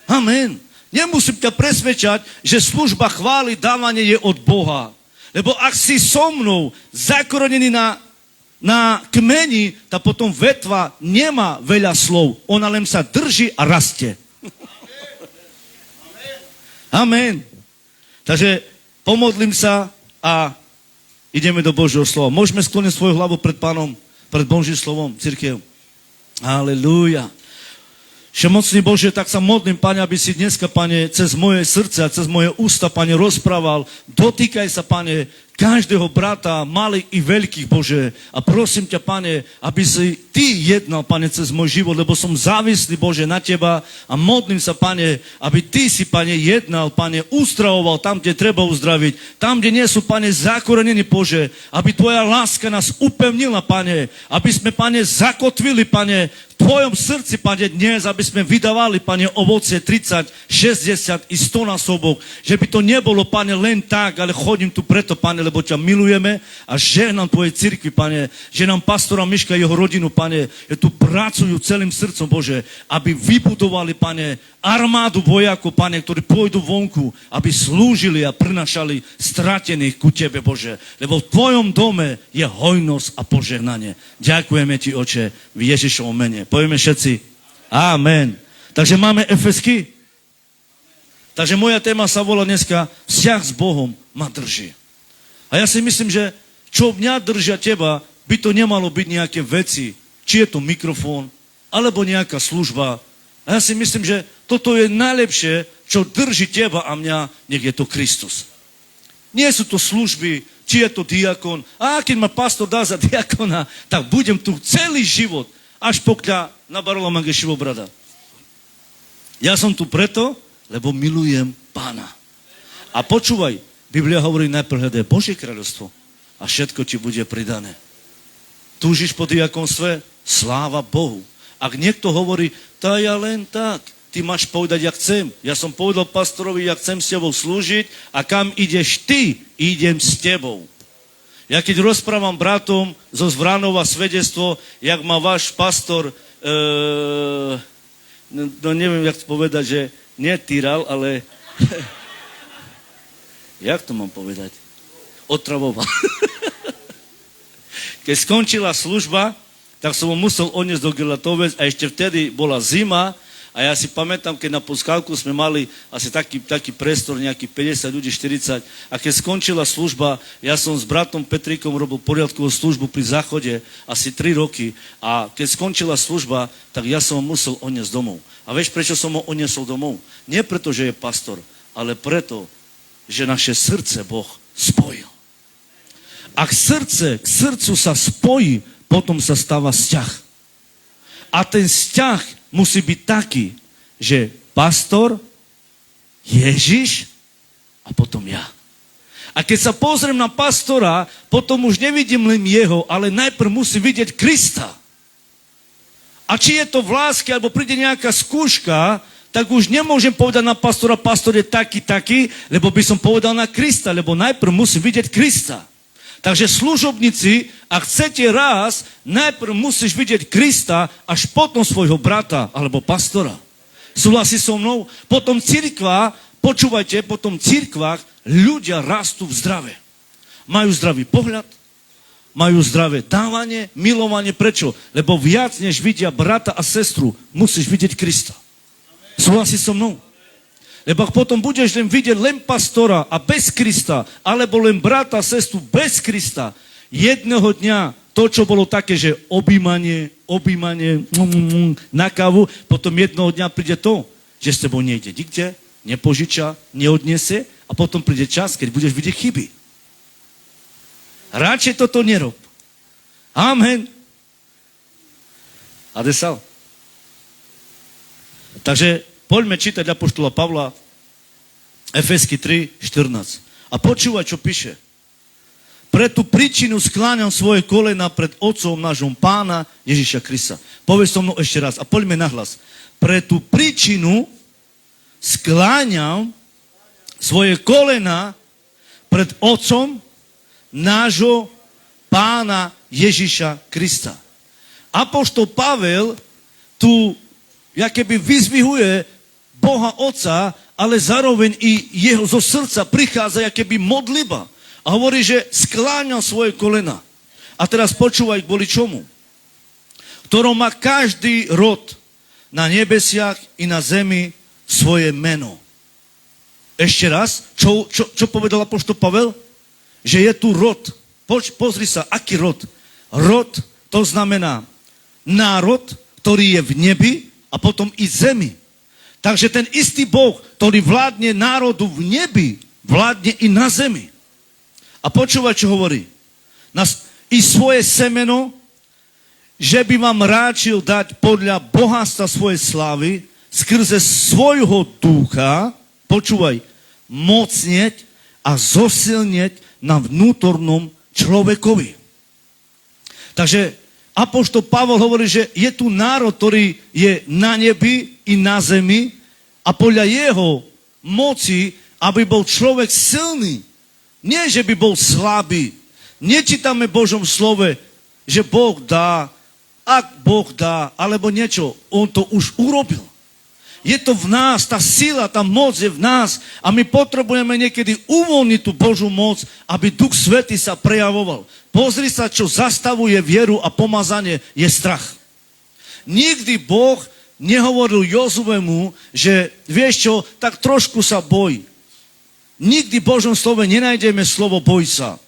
Amen. Nemusím ťa presvedčať, že služba chvály, dávanie je od Boha. Lebo ak si so mnou zakorenený na kmeni, tak potom vetva nemá veľa slov. Ona len sa drží a rastie. Amen. Takže pomodlím sa a ideme do Božieho slova. Môžeme skloniť svoju hlavu pred Pánom, pred Božím slovom, cirkev. Halelúja. Všemocný Bože, tak sa modlím, Pane, aby si dneska, Pane, cez moje srdce a cez moje ústa, Pane, rozprával. Dotýkaj sa, Pane, každého brata, malých i veľkých, Bože. A prosím ťa, Pane, aby si Ty jednal, Pane, cez môj život, lebo som závislý, Bože, na Teba a modlím sa, Pane, aby Ty si, Pane, jednal, Pane, uzdravoval tam, kde treba uzdraviť. Tam, kde nie sú, Pane, zakorenení, Bože, aby Tvoja láska nás upevnila, Pane, aby sme, Pane, zakotvili, Pane, v Tvojom srdci, Pane, dnes, aby sme vydávali, Pane, ovocie 30, 60 i 100 násobok, že by to nebolo, Pane, len tak, ale chodím tu preto, Pane, lebo ťa milujeme a žehnám Tvojej cirkvi, Pane, žehnám pastora Miška a jeho rodinu, Pane, že tu pracujú celým srdcom, Bože, aby vybudovali, Pane, armádu vojakov, Pane, ktorí pôjdu vonku, aby slúžili a prinašali stratených ku Tebe, Bože, lebo v Tvojom dome je hojnosť a požehnanie. Ďakujeme Ti, Oče, v Ježišovom mene. Povieme všetci amen. Takže máme Efesky. Takže moja téma sa volá dneska vzťah s Bohom ma drží. A ja si myslím, že čo mňa držia teba, by to nemalo byť nejaké veci, či je to mikrofón, alebo nejaká služba. A ja si myslím, že toto je najlepšie, čo drží teba a mňa, nech je to Kristus. Nie sú to služby, či je to diakon. A keď ma pastor dá za diakona, tak budem tu celý život, až pokiaľ nabarala Mangešivo brada. Ja som tu preto, lebo milujem Pána. A počúvaj, Biblia hovorí, najprv hľadaj Božie kráľovstvo a všetko ti bude pridané. Túžiš po diakonstve? Sláva Bohu. Ak niekto hovorí, tá ja len tak, ty máš povedať, ja chcem. Ja som povedal pastorovi, ja chcem s tebou slúžiť a kam ideš ty, idem s tebou. Ja keď rozprávam bratom zo Zvranova svedectvo, jak má váš pastor, no neviem, jak povedať, že netýral, ale jak to mám povedať? Otravoval. Keď skončila služba, tak som ho musel odniesť do Gilatovec a ešte vtedy bola zima A ja si pamätám, keď na Puskálku sme mali asi taký priestor, nejakých 50 ľudí, 40. A keď skončila služba, ja som s bratom Petríkom robil poriadkovú službu pri záchode asi 3 roky. A keď skončila služba, tak ja som ho musel oniesť domov. A vieš, prečo som ho oniesol domov? Nie preto, že je pastor, ale preto, že naše srdce Boh spojil. Ak srdce k srdcu sa spojí, potom sa stáva vzťah. A ten vzťah musí byť taký, že pastor, Ježiš a potom ja. A keď sa pozriem na pastora, potom už nevidím len jeho, ale najprv musí vidieť Krista. A či je to v láske, alebo príde nejaká skúška, tak už nemôžem povedať na pastora, pastor je taký, lebo by som povedal na Krista, lebo najprv musí vidieť Krista. Takže služobníci, ak chcete raz, najprv musíš vidieť Krista, až potom svojho brata alebo pastora. Súhlasí so mnou? Potom cirkva, počúvajte, potom cirkvách ľudia rastú v zdrave. Majú zdravý pohľad, majú zdravé dávanie, milovanie. Prečo? Lebo viac, než vidia brata a sestru, musíš vidieť Krista. Súhlasí so mnou? Lebo ak potom budeš len vidieť len pastora a bez Krista, alebo len brata a sestru bez Krista, jedného dňa to, čo bolo také, že objímanie, na kávu, potom jedného dňa príde to, že s tebou nejde nikde, nepožiča, neodniesie a potom príde čas, keď budeš vidieť chyby. Radšej toto nerob. Amen. Adesal. Takže poďme čítať apoštola Pavla, Efesky 3:14. A počúvaj, čo píše. Pre tú príčinu skláňam svoje kolena pred Otcom nášho Pána Ježiša Krista. Povedz so mnou ešte raz a poďme nahlas. Pre tú príčinu skláňam svoje kolena pred Otcom nášho Pána Ježiša Krista. Apoštol Pavel tu jakoby vyzvihuje Boha Otca, ale zároveň i jeho zo srdca prichádza jakoby modliba. A hovorí, že skláňam svoje kolena. A teraz počúvaj, kvôli čomu? Ktorom má každý rod na nebesiach i na zemi svoje meno. Ešte raz, čo povedal apoštol Pavel? Že je tu rod. Pozri sa, aký rod? Rod, to znamená národ, ktorý je v nebi a potom i zemi. Takže ten istý Boh, ktorý vládne národu v nebi, vládne i na zemi. A počúvaj, čo hovorí. I svoje semeno, že by vám ráčil dať podľa bohatstva svojej slávy, skrze svojho ducha, počúvaj, mocnieť a zosilnieť na vnútornom človekovi. Takže apoštol Pavol hovorí, že je tu národ, ktorý je na nebi i na zemi a podľa jeho moci, aby bol človek silný. Nie, že by bol slabý. Nečítame v Božom slove, že Boh dá, ak Boh dá, alebo niečo. On to už urobil. Je to v nás, tá sila, tá moc je v nás a my potrebujeme niekedy uvoľniť tú Božú moc, aby Duch Svätý sa prejavoval. Pozri sa, čo zastavuje vieru a pomazanie, je strach. Nikdy Boh nehovoril Jozuemu, že vieš čo, tak trošku sa boj. Nikdy v Božom slove nenájdeme slovo boj sa.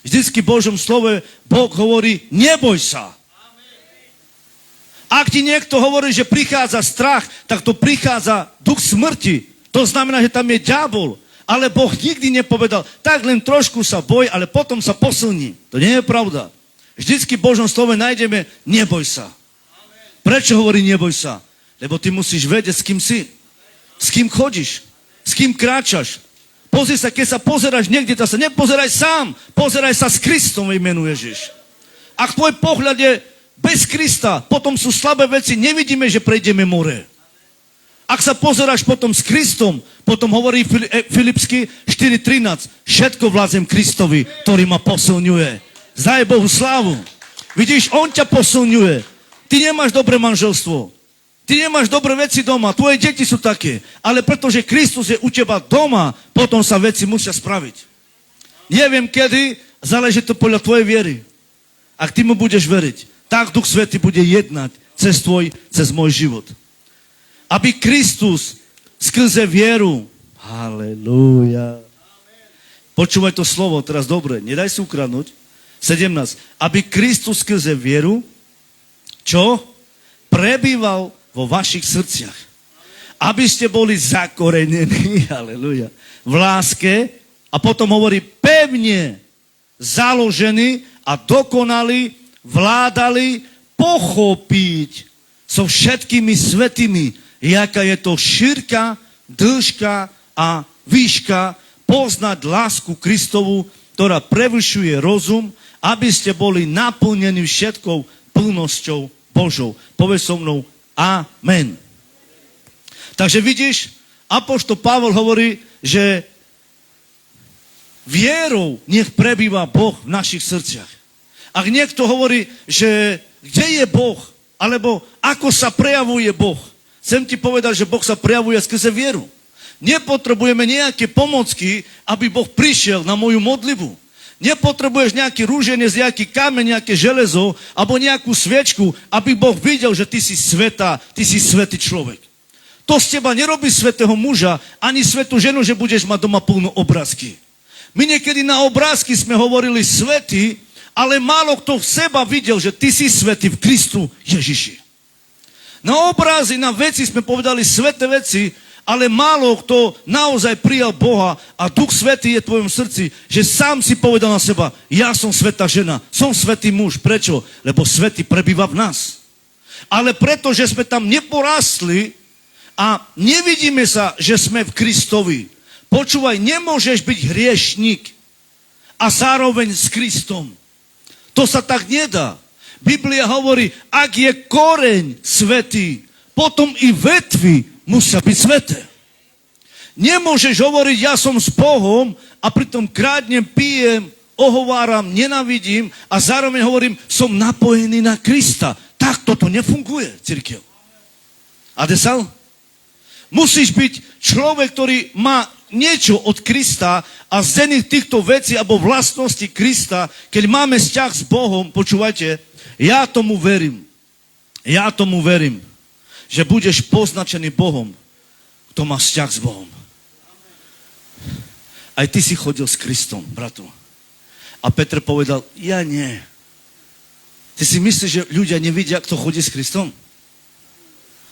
Vždycky v Božom slove Boh hovorí neboj sa. Ak ti niekto hovorí, že prichádza strach, tak to prichádza duch smrti. To znamená, že tam je diabol. Ale Boh nikdy nepovedal, tak len trošku sa boj, ale potom sa posilní. To nie je pravda. Vždycky v Božom slove nájdeme neboj sa. Prečo hovorí neboj sa? Lebo ty musíš vedieť, s kým si. S kým chodíš. S kým kráčaš. Pozri sa, keď sa pozeráš niekde, tak sa nepozeraj sám. Pozeraj sa s Kristom v menu Ježiš. Ak tvoj pohľad je bez Krista, potom sú slabé veci, nevidíme, že prejdeme more. Ak sa pozeráš potom s Kristom, potom hovorí Filipsky 4:13, všetko vládzem Kristovi, ktorý ma posilňuje. Zdaj Bohu slávu. Vidíš, on ťa posilňuje. Ty nemáš dobré manželstvo. Ty nemáš dobré veci doma, tvoje deti sú také. Ale pretože Kristus je u teba doma, potom sa veci musia spraviť. Neviem kedy, záleží to podľa tvojej viery. Ak ty mu budeš veriť, tak Duch Svätý bude jednať cez môj život. aby Kristus skrze vieru, halelúja. Počúvaj to slovo teraz dobre, nedaj si ukradnúť. 17. Aby Kristus skrze vieru, čo? Prebýval vo vašich srdciach. Aby ste boli zakorenení, halelúja, v láske, a potom hovorí pevne založení a dokonali, vládali pochopiť so všetkými svätými, jaká je to šírka, dĺžka a výška, poznať lásku Kristovu, ktorá prevyšuje rozum, aby ste boli naplnení všetkou plnosťou Božou. Povedz so mnou amen. Takže vidíš, apoštol Pavol hovorí, že vierou nech prebýva Boh v našich srdciach. Ak niekto hovorí, že kde je Boh, alebo ako sa prejavuje Boh, chcem ti povedať, že Boh sa prejavuje skrze vieru. Nepotrebujeme nejaké pomocky, aby Boh prišiel na moju modlibu. Nepotrebuješ nejaký rúženec, nejaký kameň, nejaké železo, alebo nejakú sviečku, aby Boh videl, že ty si sveta, ty si svätý človek. To z teba nerobí svätého muža, ani svätú ženu, že budeš mať doma plnú obrázky. My niekedy na obrázky sme hovorili svätý, ale málo kto v seba videl, že ty si svätý v Kristu Ježiši. Na obrazy, na veci sme povedali sväté veci, ale málo kto naozaj prijal Boha a Duch Svätý je v tvojom srdci, že sám si povedal na seba, ja som svätá žena, som svätý muž. Prečo? Lebo svätý prebýva v nás. Ale preto, že sme tam neporastli a nevidíme sa, že sme v Kristovi. Počúvaj, nemôžeš byť hriešnik a zároveň s Kristom. To sa tak nedá. Biblia hovorí, ak je koreň svätý, potom i vetvy musia byť sväté. Nemôžeš hovoriť, ja som s Bohom a pritom krádnem, pijem, ohováram, nenávidím a zároveň hovorím, som napojený na Krista. Tak toto nefunguje, cirkev. Adesal? Musíš byť človek, ktorý má niečo od Krista a z jedných týchto vecí alebo vlastností Krista, keď máme vzťah s Bohom, počúvajte, ja tomu verím, že budeš poznačený Bohom, kto má vzťah s Bohom. Aj ty si chodil s Kristom, bratu. A Petr povedal, ja nie. Ty si myslíš, že ľudia nevidia, kto chodí s Kristom?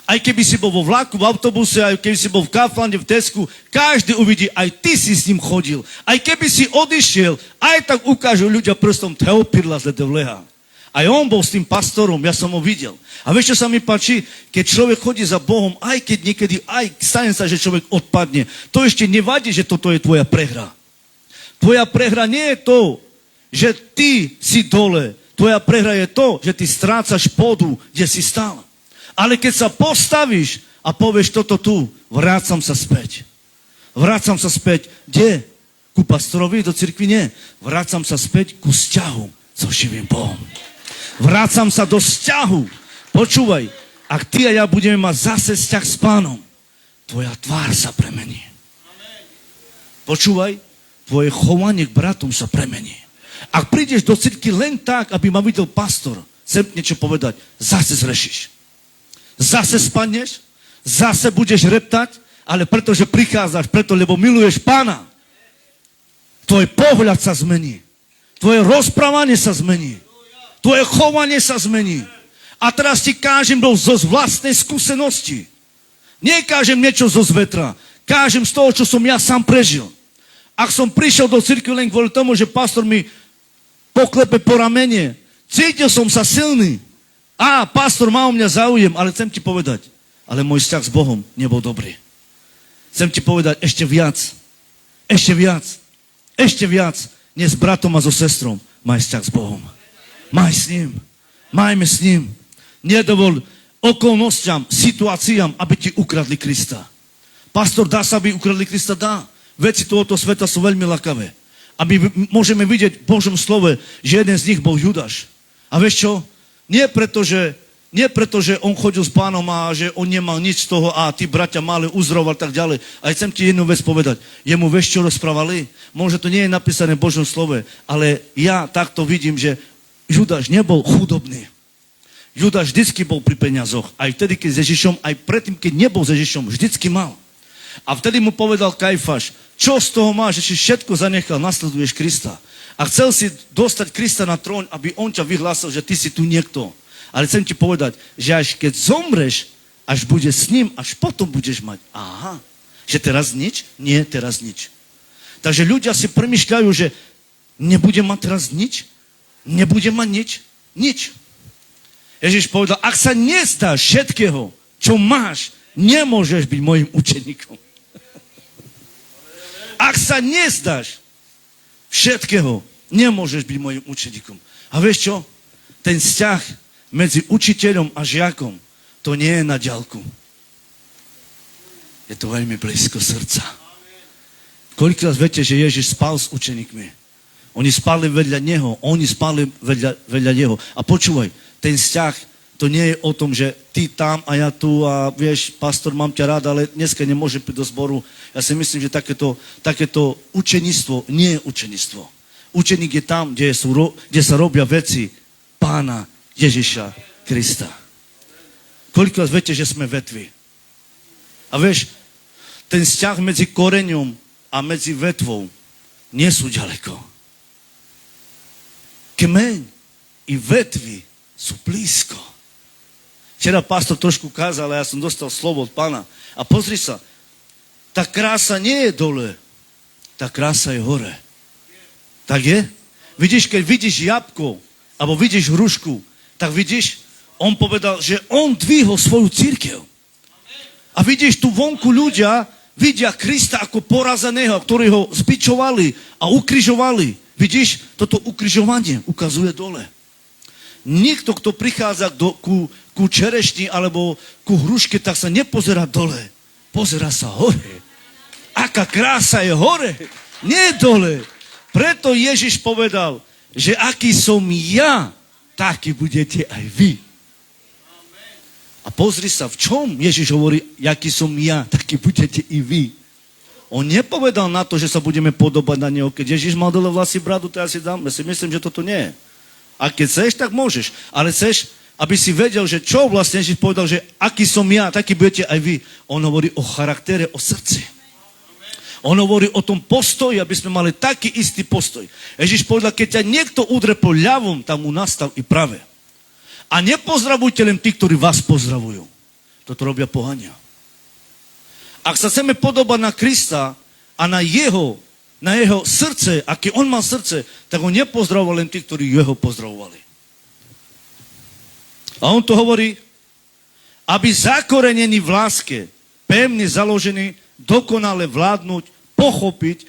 Aj keby si bol vo vlaku, v autobuse, aj keby si bol v Kauflande, v Tesku, každý uvidí, aj ty si s ním chodil. Aj keby si odišiel, aj tak ukážu ľudia prstom, Teopirla z Ledevleha. Aj on bol s tým pastorom, ja som ho videl. A vieš, čo sa mi páči? Keď človek chodí za Bohom, aj keď niekedy, aj stane sa, že človek odpadne, to ešte nevadí, že toto je tvoja prehra. Tvoja prehra nie je to, že ty si dole. Tvoja prehra je to, že ty strácaš pôdu, kde si stál. Ale keď sa postavíš a povieš toto tu, vrácam sa späť. Vrácam sa späť. Kde? Ku pastorovi, do cirkvi? Nie. Vrácam sa späť ku vzťahu so živým Bohom. Vrácam sa do vzťahu. Počúvaj, ak ty a ja budeme mať zase vzťah s Pánom, tvoja tvár sa premení. Počúvaj, tvoje chovanie k bratom sa premení. Ak prídeš do cirkvi len tak, aby ma videl pastor, chcem niečo povedať, zase zrešíš. Zase spadneš, zase budeš reptať, ale pretože prichádzaš, preto, lebo miluješ Pána. Tvoj pohľad sa zmení. Tvoje rozprávanie sa zmení. Tvoje chovanie sa zmení. A teraz ti kážem zo vlastnej skúsenosti. Nekážem niečo zo zvetra. Kážem z toho, čo som ja sám prežil. Ak som prišiel do cirkvi len kvôli tomu, že pastor mi poklepe po ramene, cítil som sa silný. A pastor má o mňa záujem, ale chcem ti povedať, ale môj vzťah s Bohom nebol dobrý. Chcem ti povedať ešte viac. Ešte viac, nie s bratom a so sestrom, maj vzťah s Bohom. Maj s ním. Majme s ním. Nedovol okolnostiam, situáciám, aby ti ukradli Krista. Pastor, dá sa, aby ukradli Krista? Dá. Veci tohoto sveta sú veľmi lakavé. A my môžeme vidieť v Božom slove, že jeden z nich bol Judáš. A vieš čo? Nie preto, že on chodil s Pánom a že on nemal nič z toho a tí bratia mali uzroval tak ďalej. A chcem ti jednu vec povedať. Jemu vieš, čo rozprávali? Možno to nie je napísané v Božom slove, ale ja takto vidím, že Judáš nebol chudobný. Judáš vždycky bol pri peniazoch. Aj vtedy, keď s Ježišom, aj predtým, keď nebol s Ježišom, vždycky mal. A vtedy mu povedal Kajfáš, čo z toho máš, že si všetko zanechal, nasleduješ Krista. A chcel si dostať Krista na trón, aby on ťa vyhlásil, že ty si tu niekto. Ale chcem ti povedať, že až keď zomreš, až bude s ním, až potom budeš mať. Aha, že teraz nič? Nie, teraz nič. Takže ľudia si premýšľajú, že nebude mať teraz nič? Nebude mať nič? Nič. Ježiš povedal, ak sa nezdáš všetkého, čo máš, nemôžeš byť mojim učeníkom. Ak sa nezdáš všetkého, nemôžeš byť mojim učeníkom. A vieš čo? Ten vzťah medzi učiteľom a žiakom, to nie je na diaľku. Je to veľmi blízko srdca. Koľkokrát viete, že Ježiš spal s učeníkmi? Oni spali vedľa neho, oni spali vedľa neho. A počúvaj, ten vzťah, to nie je o tom, že ty tam a ja tu a vieš, pastor, mám ťa rád, ale dneska nemôžem prísť do zboru. Ja si myslím, že takéto učeníctvo nie je učeníctvo. Učeník je tam, kde sa robia veci Pána Ježiša Krista. Koľko viete, že sme vetvy? A vieš, ten vzťah medzi koreňom a medzi vetvou nie sú ďaleko. Kmeň i vetvy sú blízko. Včera pastor trošku kázal, ale ja som dostal slovo od Pána. A pozri sa, tá krása nie je dole, tá krása je hore. Tak je? Vidíš, keď vidíš jabko, alebo vidíš hrušku, tak vidíš, on povedal, že on dvihol svoju cirkev. A vidíš, tu vonku ľudia vidia Krista ako porazeného, ktorí ho zbičovali a ukrižovali. Vidíš, toto ukrižovanie ukazuje dole. Nikto, kto prichádza ku čerešni alebo ku hruške, tak sa nepozerá dole. Pozerá sa hore. Aká krása je hore, nie dole. Preto Ježiš povedal, že aký som ja, taký budete aj vy. A pozri sa, v čom Ježiš hovorí, aký som ja, taký budete i vy. On nepovedal na to, že sa budeme podobať na neho. Keď Ježiš mal dole vlasy, bradu, to ja si dám. Ja si myslím, že toto nie je. A keď chceš, tak môžeš. Ale chceš, aby si vedel, že čo vlastne Ježiš povedal, že aký som ja, taký budete aj vy. On hovorí o charaktere, o srdci. On hovorí o tom postoji, aby sme mali taký istý postoj. Ježiš povedal, keď ťa niekto udre po ľavom, tam mu nastav i pravé. A nepozdravujte len tí, ktorí vás pozdravujú. Toto robia pohania. Ak sa chceme podobať na Krista a na jeho srdce, aké on mal srdce, tak on nepozdravoval len tí, ktorí jeho pozdravovali. A on to hovorí, aby zakorenení v láske, pevne založení, dokonale vládnuť, pochopiť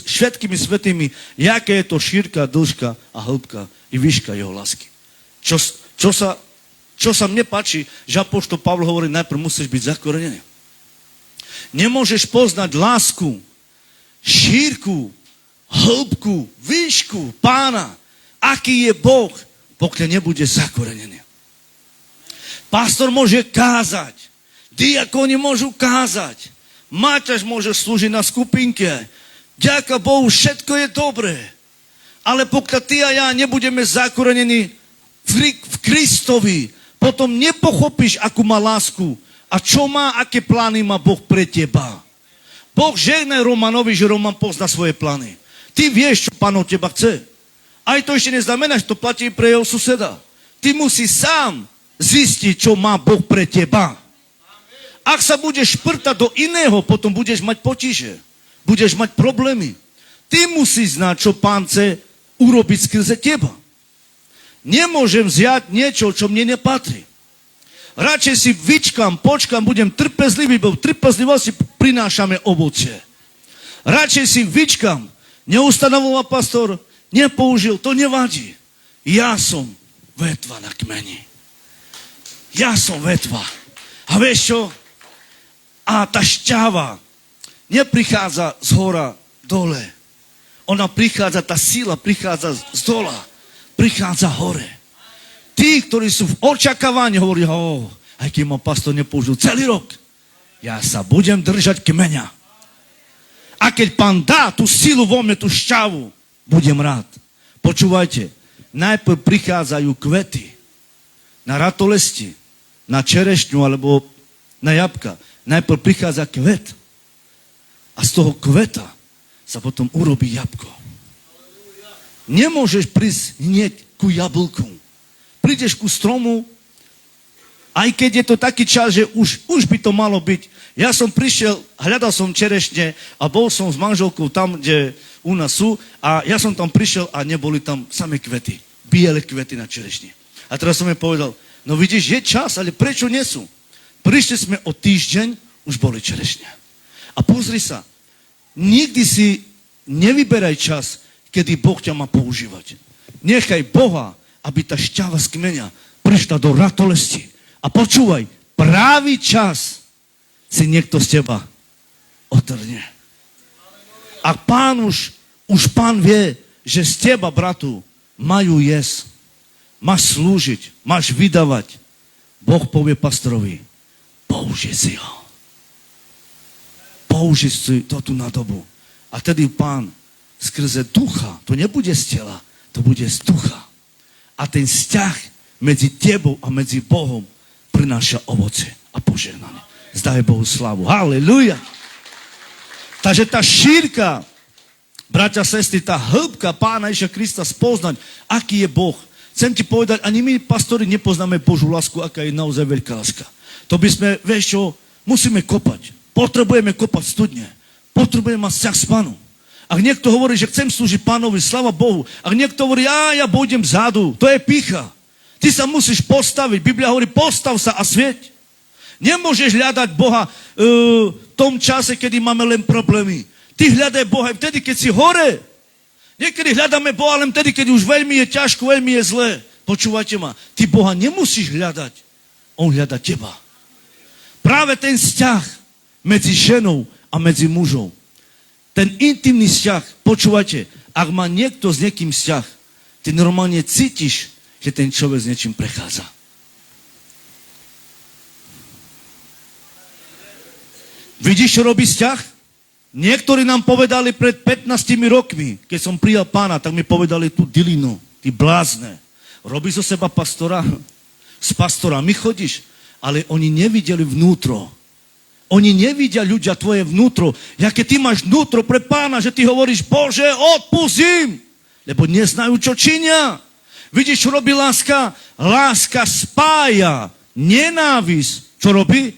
všetkými svätými, jaké je to šírka, dĺžka a hĺbka i výška jeho lásky. Čo sa mne páči, že apoštol Pavol hovorí, najprv musíš byť zakorenený. Nemôžeš poznať lásku, šírku, hĺbku, výšku Pána, aký je Boh, pokiaľ nebude zakorenený. Pastor môže kázať, diakoni môžu kázať, Maťaž môže slúžiť na skupinke, ďaká Bohu, všetko je dobré. Ale pokiaľ ty a ja nebudeme zakorenení v Kristovi, potom nepochopíš, akú má lásku a čo má, aké plány má Boh pre teba. Boh žehnaj Romanovi, že Roman pozná svoje plány. Ty vieš, čo Pán od teba chce. Aj to ešte neznamená, že to platí pre jeho suseda. Ty musíš sám zistiť, čo má Boh pre teba. Ak sa budeš šprtať do iného, potom budeš mať potíže. Budeš mať problémy. Ty musíš znať, čo Pán chce urobiť skrze teba. Nemôžem vziať niečo, čo mne nepatrí. Radšej si vyčkám, počkám, budem trpezlivý, bo trpezlivosti prinášame ovocie. Radšej si vyčkám, neustanovoval pastor, nepoužil, to nevadí. Ja som vetva na kmeni. Ja som vetva. A vieš čo? A tá šťava neprichádza z hora dole. Ona prichádza, tá sila prichádza z dola. Prichádza hore. Tí, ktorí sú v očakávaní, hovorí, aj keď ma pastor nepoužil celý rok, ja sa budem držať kmeňa. A keď Pán dá tú silu vo mne, tú šťavu, budem rád. Počúvajte, najprv prichádzajú kvety. na ratolesti, na čerešňu alebo na jabka, najprv prichádza kvet. A z toho kveta sa potom urobí jabko. Nemôžeš prísť hneď ku jablku. Prídeš ku stromu, aj keď je to taký čas, že už by to malo byť. Ja som prišiel, hľadal som čerešne a bol som s manželkou tam, kde u nás sú a ja som tam prišiel a neboli tam samé kvety. Biele kvety na čerešne. A teraz som jej povedal, no vidíš, je čas, ale prečo nie sú? Prišli sme o týždeň, už boli čerešne. A pozri sa, nikdy si nevyberaj čas, kedy Boh ťa má používať. Nechaj Boha, aby tá šťava z kmeňa prišla do ratolesti. A počúvaj, právý čas si niekto z teba otrhne. A Pán už Pán vie, že z teba, bratu, majú jesť. Máš slúžiť, máš vydávať. Boh povie pastorovi, použij si ho. Použij si to tu na dobu. A tedy Pán skrze ducha, to nebude z tela, to bude z ducha. A ten vzťah medzi tebou a medzi Bohom prináša ovoce a požehnanie. Zdaj Bohu slavu. Halleluja. Takže tá šírka, bratia, sestry, tá hĺbka Pána Ježiša Krista spoznať, aký je Boh. Chcem ti povedať, ani my, pastori, nepoznáme Božú lásku, aká je naozaj veľká láska. To by sme, vieš čo, musíme kopať. Potrebujeme kopať studne. Potrebujeme mať vzťah s Pánom. Ak niekto hovorí, že chcem slúžiť Pánovi, slava Bohu. Ak niekto hovorí, ja pôjdem vzadu, to je pýcha. Ty sa musíš postaviť. Biblia hovorí, postav sa a svieť. Nemôžeš hľadať Boha v tom čase, kedy máme len problémy. Ty hľadaj Boha aj vtedy, keď si hore. Niekedy hľadáme Boha len vtedy, keď už veľmi je ťažko, veľmi je zlé. Počúvajte ma, ty Boha nemusíš hľadať. On hľada teba. Práve ten vzťah medzi ženou a medzi mužom. Ten intimný vzťah, počúvajte, ak má niekto s niekým vzťah, ty normálne cítiš, že ten človek s niečím prechádza. Vidíš, čo robí vzťah? Niektorí nám povedali pred 15 rokmi, keď som prijal Pána, tak mi povedali tú dilinu, ty blázne. Robíš zo seba pastora? S pastorami chodíš? Ale oni nevideli vnútro. Oni nevidia ľudia tvoje vnútro. Keď ty máš vnútro pre Pána, že ty hovoríš, Bože, odpustím, lebo neznajú, čo činia. Vidíš, čo robí láska? Láska spája. Nenávisť, čo robí?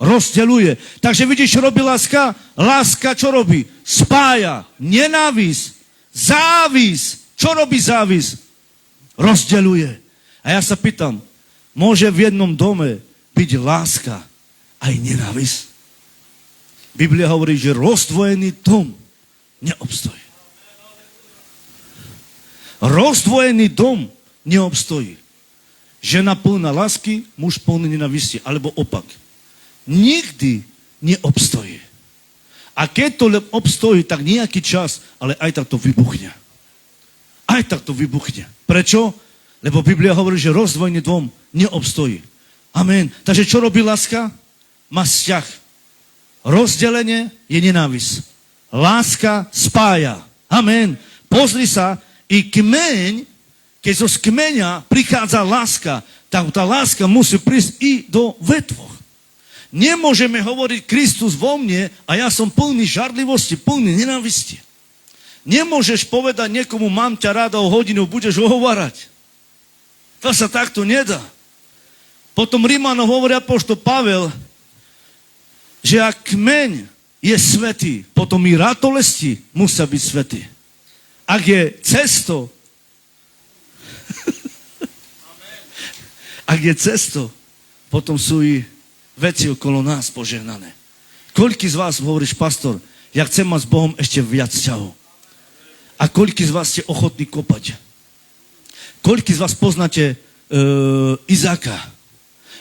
Rozdeľuje. Takže vidíš, čo robí láska? Láska, čo robí? Spája. Nenávisť. Závisť. Čo robí závisť? Rozdeľuje. A ja sa pýtam, môže v jednom dome byť láska aj nenávisť? Biblia hovorí, že rozdvojený dom neobstojí. Rozdvojený dom neobstojí. Žena plná lásky, muž plný nenávisti, alebo opak. Nikdy neobstojí. A keď to obstojí, tak nejaký čas, ale aj tak to vybuchne. Aj tak to vybuchne. Prečo? Lebo Biblia hovorí, že rozdvojený dom neobstojí. Amen. Takže čo robí láska? Má vzťah. Rozdelenie je nenávisť. Láska spája. Amen. Pozri sa, i kmeň, keď zo kmeňa prichádza láska, tak tá láska musí prísť i do vetvoch. Nemôžeme hovoriť Kristus vo mne a ja som plný žarlivosti, plný nenávisti. Nemôžeš povedať niekomu, mám ťa ráda, o hodinu budeš ohovárať. To sa takto nedá. Potom Rímanom hovorí apoštol Pavel, že ak kmeň je svätý, potom i ratolesti musia byť svätí. Ak je cesto, ak je cesto, potom sú i veci okolo nás požehnané. Koľký z vás hovoríš, pastor, ja chcem mať s Bohom ešte viac vzťahov. A koľký z vás ste ochotní kopať? Koľký z vás poznáte Izáka?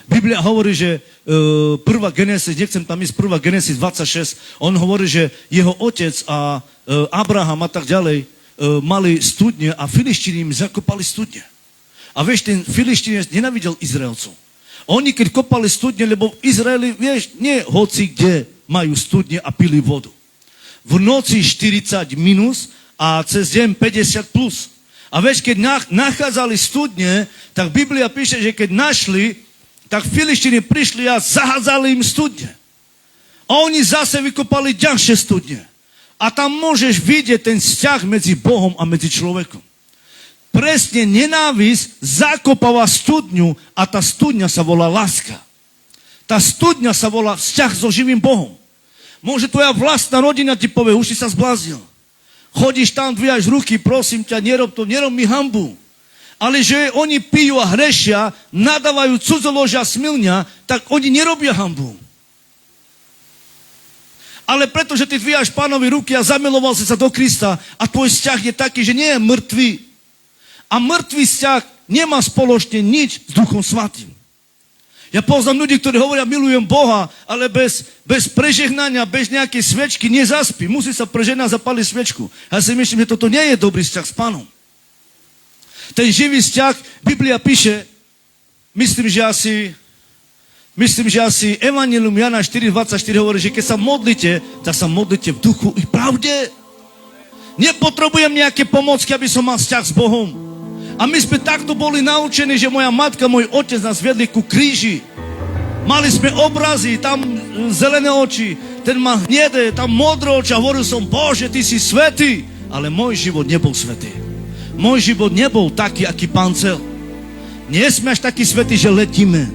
Biblia hovorí, že 1. Genesis, nechcem tam ísť, 1. Genesis 26, on hovorí, že jeho otec a Abraham a tak ďalej mali studne a Filištíni im zakopali studne. A vieš, ten Filištínec nenávidel Izraelcov. Oni keď kopali studne, lebo v Izraeli, vieš, nie hoci kde majú studne a pili vodu. V noci 40 minus a cez deň 50 plus. A vieš, keď nachádzali studne, tak Biblia píše, že keď našli, tak Filištini prišli a zahádzali im studne. A oni zase vykopali ďalšie studne. A tam môžeš vidieť ten vzťah medzi Bohom a medzi človekom. Presne nenávisť zakopáva studňu a tá studňa sa volá láska. Tá studňa sa volá vzťah so živým Bohom. Môže tvoja vlastná rodina ti povie, už si sa zbláznil. Chodíš tam, dvíjaš ruky, prosím ťa, nerob to, nerob mi hanbu. Ale že oni pijú a hrešia, nadávajú cudzoložia smilňa, tak oni nerobia hanbu. Ale pretože ty dvíjaš Pánovi ruky a zamiloval si sa do Krista a tvoj vzťah je taký, že nie je mŕtvý. A mŕtvý vzťah nemá spoločne nič s Duchom Svatým. Ja poznám ľudí, ktorí hovoria, milujem Boha, ale bez prežehnania, bez nejakej svečky nezaspí. Musí sa prežehnať, zapaliť svečku. Ja si myslím, že toto nie je dobrý vzťah s Pánom. Ten živý vzťah, Biblia píše, myslím, že asi Evangelium Jana 4.24 hovorí, že keď sa modlíte, tak sa modlíte v duchu i pravde. Nepotrebujem nejaké pomocky, aby som mal vzťah s Bohom. A my sme takto boli naučení, že moja matka, môj otec nás viedli ku kríži. Mali sme obrazy, tam zelené oči, ten má hnedé, tam modré oči a hovoril som, Bože, ty si svätý. Ale môj život nebol svätý. Môj život nebol taký, aký Pán chcel. Nie sme až takí svätí, že letíme.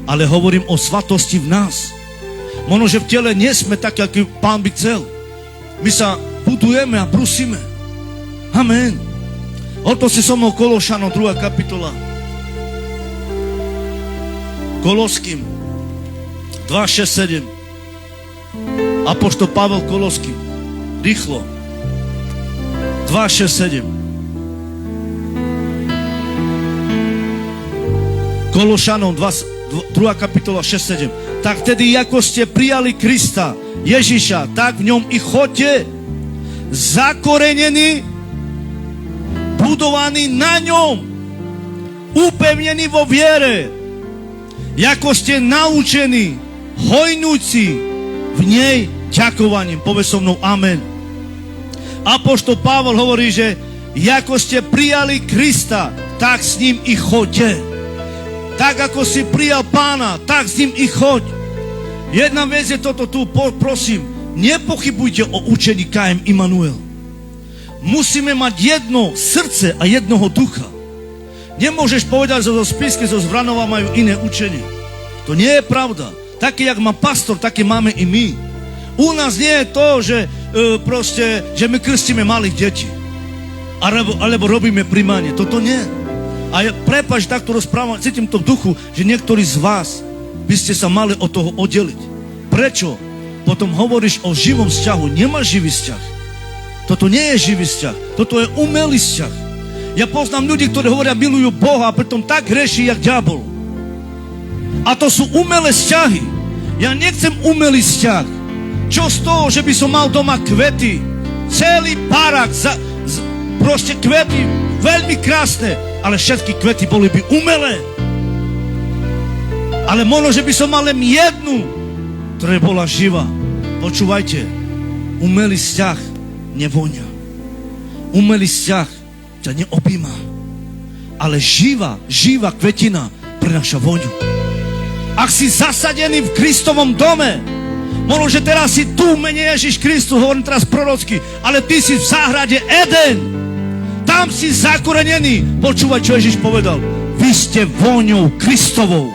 Ale hovorím o svatosti v nás. Možno, že v tele nie sme takí, aký Pán by chcel. My sa budujeme a brusíme. Amen. Oto si so mnou Kološanom, 2. kapitola. Koloským 2, 6, 7. Apoštol Pavel Koloským. Rýchlo. 2, 6, 7. Kološanom 2. kapitola 6, 7. Tak tedy, ako ste prijali Krista, Ježiša, tak v ňom i choďte, zakorenení, budovaní na ňom, upevnení vo viere, ako ste naučení, hojnúci v nej ďakovaním. Povedz so mnou amen. Apoštol Pavel hovorí, že ako ste prijali Krista, tak s ním i choďte. Tak ako si prijal Pána, tak s ním i choď. Jedna vec je toto tu, prosím, nepochybujte o učení KM Immanuel. Musíme mať jedno srdce a jednoho ducha. Nemôžeš povedať, že zo Spisky, zo Zvranova majú iné učenie. To nie je pravda. Také, jak má pastor, také máme i my. U nás nie je to, že my krstíme malých detí. Alebo robíme primánie. Toto nie. A prepáč, takto rozprávam, cítim to v duchu, že niektorí z vás by ste sa mali od toho oddeliť. Prečo? Potom hovoríš o živom vzťahu. Nemáš živý vzťah. Toto nie je živý vzťah. Toto je umelý vzťah. Ja poznám ľudí, ktorí hovoria, milujú Boha a pritom tak hreší, jak diabol. A to sú umelé vzťahy. Ja nechcem umelý vzťah. Čo z toho, že by som mal doma kvety? Celý barák, proste kvety, veľmi krásne, ale všetky kvety boli by umelé. Ale možno, že by som mal len jednu, ktorá bola živá. Počúvajte, umelý vzťah nevonia. Umelý vzťah ťa neobjíma. Ale živá kvetina prináša voňu. Ak si zasadený v Kristovom dome, možno, že teraz si tu v mene Ježiš Kristus, hovorím teraz prorocky, ale ty si v záhrade Eden. Tam si zakorenený. Počúvaj, čo Ježiš povedal. Vy ste voňou Kristovou.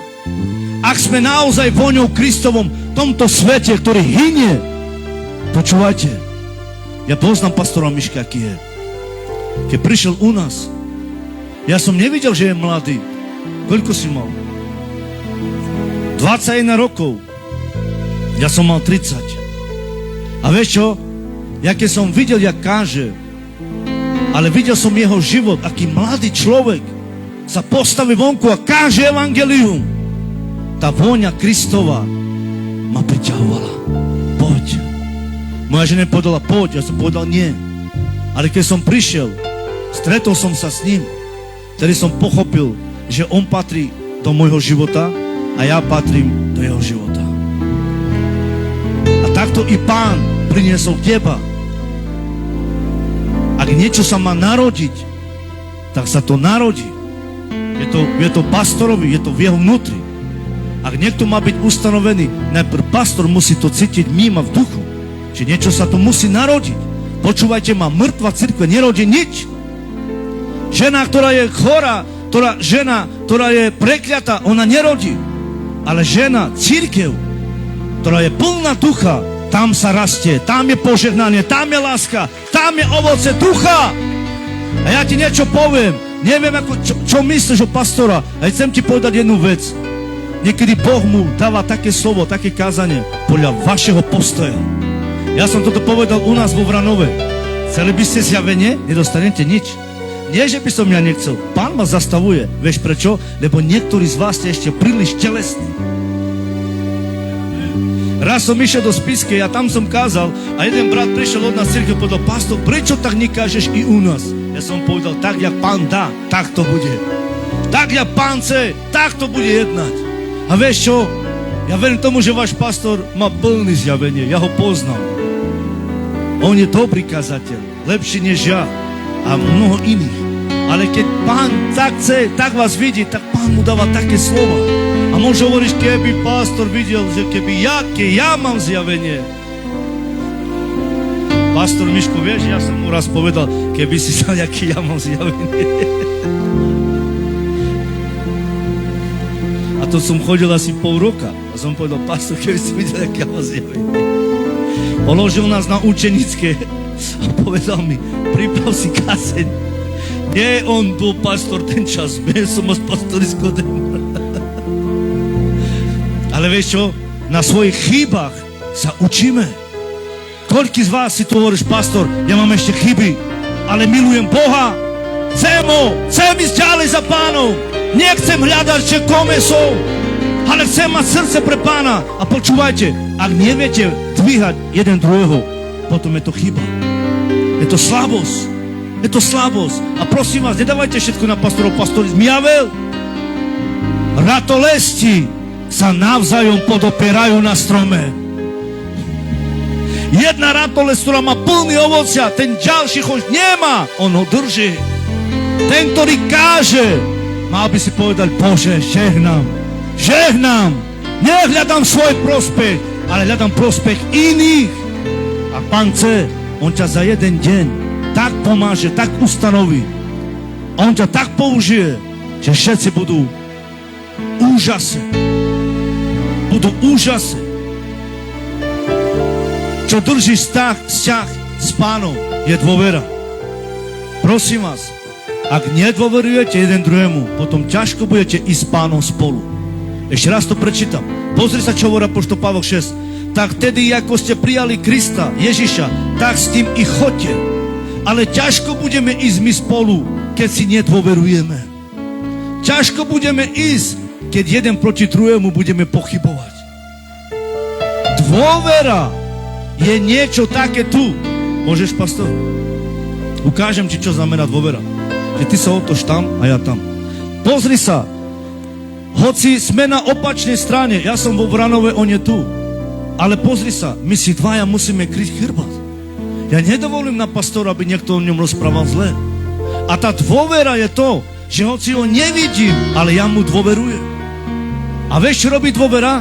Ak sme naozaj voňou Kristovom v tomto svete, ktorý hynie, počúvajte, ja poznám pastora Miška, aký je. Keď prišiel u nás, ja som nevidel, že je mladý. Koľko si mal? 21 rokov. Ja som mal 30. A vieš čo? Ja keď som videl, jak káže, ale videl som jeho život, aký mladý človek sa postaví vonku a káže evangelium. Tá vôňa Kristova ma priťahovala. Poď. Moja žena povedala, poď. Ja som povedal, nie. Ale keď som prišiel, stretol som sa s ním, vtedy som pochopil, že on patrí do môjho života a ja patrím do jeho života. A takto i Pán priniesol teba. Ak niečo sa má narodiť, tak sa to narodí. Je to pastorovi, je to v jeho vnútri. Ak niekto má byť ustanovený, najprv pastor musí to cítiť mimo v duchu. Že niečo sa tu musí narodiť. Počúvajte ma, mŕtva cirkve nerodí nič. Žena, ktorá je chorá, žena, ktorá je prekliatá, ona nerodí. Ale žena, cirkev, ktorá je plná ducha, tam sa rastie, tam je požehnanie, tam je láska, tam je ovoce ducha. A ja ti niečo poviem. Neviem, čo myslíš o pastora. A chcem ti povedať jednu vec. Niekedy Boh mu dáva také slovo, také kázanie podľa vašeho postoja. Ja som toto povedal u nás vo Vranove. Chceli by ste zjavenie? Nedostanete nič. Nie, že by som ja nechcel. Pán ma zastavuje. Vieš prečo? Lebo niektorí z vás ste ešte príliš telesní. Raz som išiel do Spiske a tam som kázal a jeden brat prišiel od nás cirkev a povedal: pastor, prečo tak nekážeš i u nás? Ja som povedal: tak, jak Pán dá, tak to bude. Tak, jak Pán chce, tak to bude jednať. A vieš čo? Ja verím tomu, že váš pastor má plný zjavenie. Ja ho poznám. On je dobrý kazateľ. Lepší než ja. A mnoho iných. Ale keď Pán tak chce, tak vás vidí, tak Pán mu dáva také slova. A môže hovoriť, keby pastor videl, že keď ja mám zjavenie. Pastor Miško, vieš, ja som mu raz povedal, keby si sa, aký ja mám zjavenie. A to som chodil asi pol roka. A som povedal: pastor, keby si videl, aký ja mám zjavenie. Položil nás na učenické a povedal mi: priprav si kaseň. Nie, on bol pastor ten čas, ja som z pastorického démona. Ale vieš čo? Na svojich chybách sa učíme. Koľký z vás si tu hovoríš: pastor, ja mám ešte chyby, ale milujem Boha. Chcem ísť ďalej za Pánom. Nechcem hľadať, že kome som, ale chcem mať srdce pre Pána. A počúvajte, ak neviete dvíhať jeden druhého, potom je to chyba. Je to slabosť. Je to slabosť. A prosím vás, nedávajte všetko na pastorov. Pastorizm javel. Ratolesti sa navzájom podopierajú na strome. Jedna ratolesť, ktorá má plný ovocia, ten ďalší choď nemá, on ho drží. Ten, ktorý káže, mal by si povedať: Bože, žehnám. Nehľadám svoj prospech, ale hľadám prospech iných. A Pán chce, on ťa za jeden deň tak pomáže, tak ustanoví. On ťa tak použije, že všetci budú úžasné. Čo drží vzťah s Pánom, je dôvera. Prosím vás, ak nedôverujete jeden druhému, potom ťažko budete ísť s Pánom spolu. Ešte raz to prečítam. Pozri sa, čo hovorí apoštol Pavol 6. Tak tedy, ako ste prijali Krista, Ježiša, tak s tým i choďte. Ale ťažko budeme ísť my spolu, keď si nedôverujeme. Ťažko budeme ísť, keď jeden proti druhému budeme pochybovať. Dôvera je niečo také tu. Môžeš, pastor? Ukážem ti, čo znamená dôvera. Že ty sa otoč tam a ja tam. Pozri sa. Hoci sme na opačnej strane, ja som vo Vranove, on je tu. Ale pozri sa, my si dvaja musíme kryť chrbát. Ja nedovolím na pastora, aby niekto o ňom rozprával zle. A tá dôvera je to, že hoci ho nevidím, ale ja mu dôverujem. A vieš, čo robí dôvera?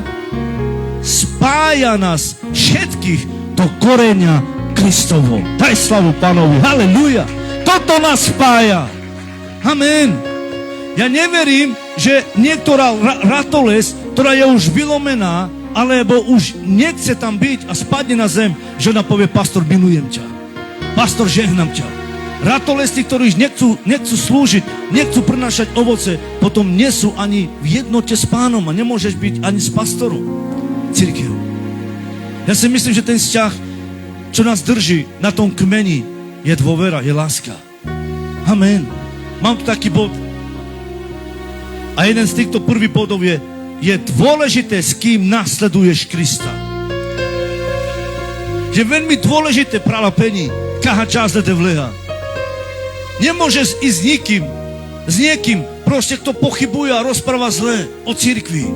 Spája nás všetkých do koreňa Kristovo. Daj slavu Pánovi. Halelúja. Toto nás spája. Amen. Ja neverím, že niektorá ratoles, ktorá je už vylomená, alebo už nechce tam byť a spadne na zem, že ona povie: pastor, milujem ťa. Pastor, žehnám ťa. Ratolesti, ktorí nechcú slúžiť, nechcú prinášať ovoce, potom nie sú ani v jednote s Pánom a nemôžeš byť ani s pastorom. Cirkev. Ja si myslím, že ten vzťah, čo nás drží na tom kmeni, je dôvera, je láska. Amen. Mám tu taký bod. A jeden z týchto prvých bodov je dôležité, s kým nasleduješ Krista. Je veľmi dôležité pralapení, kaha čas de vleha. Nemôžeš ísť s niekým, proste kto pochybuje a rozpráva zle o cirkvi.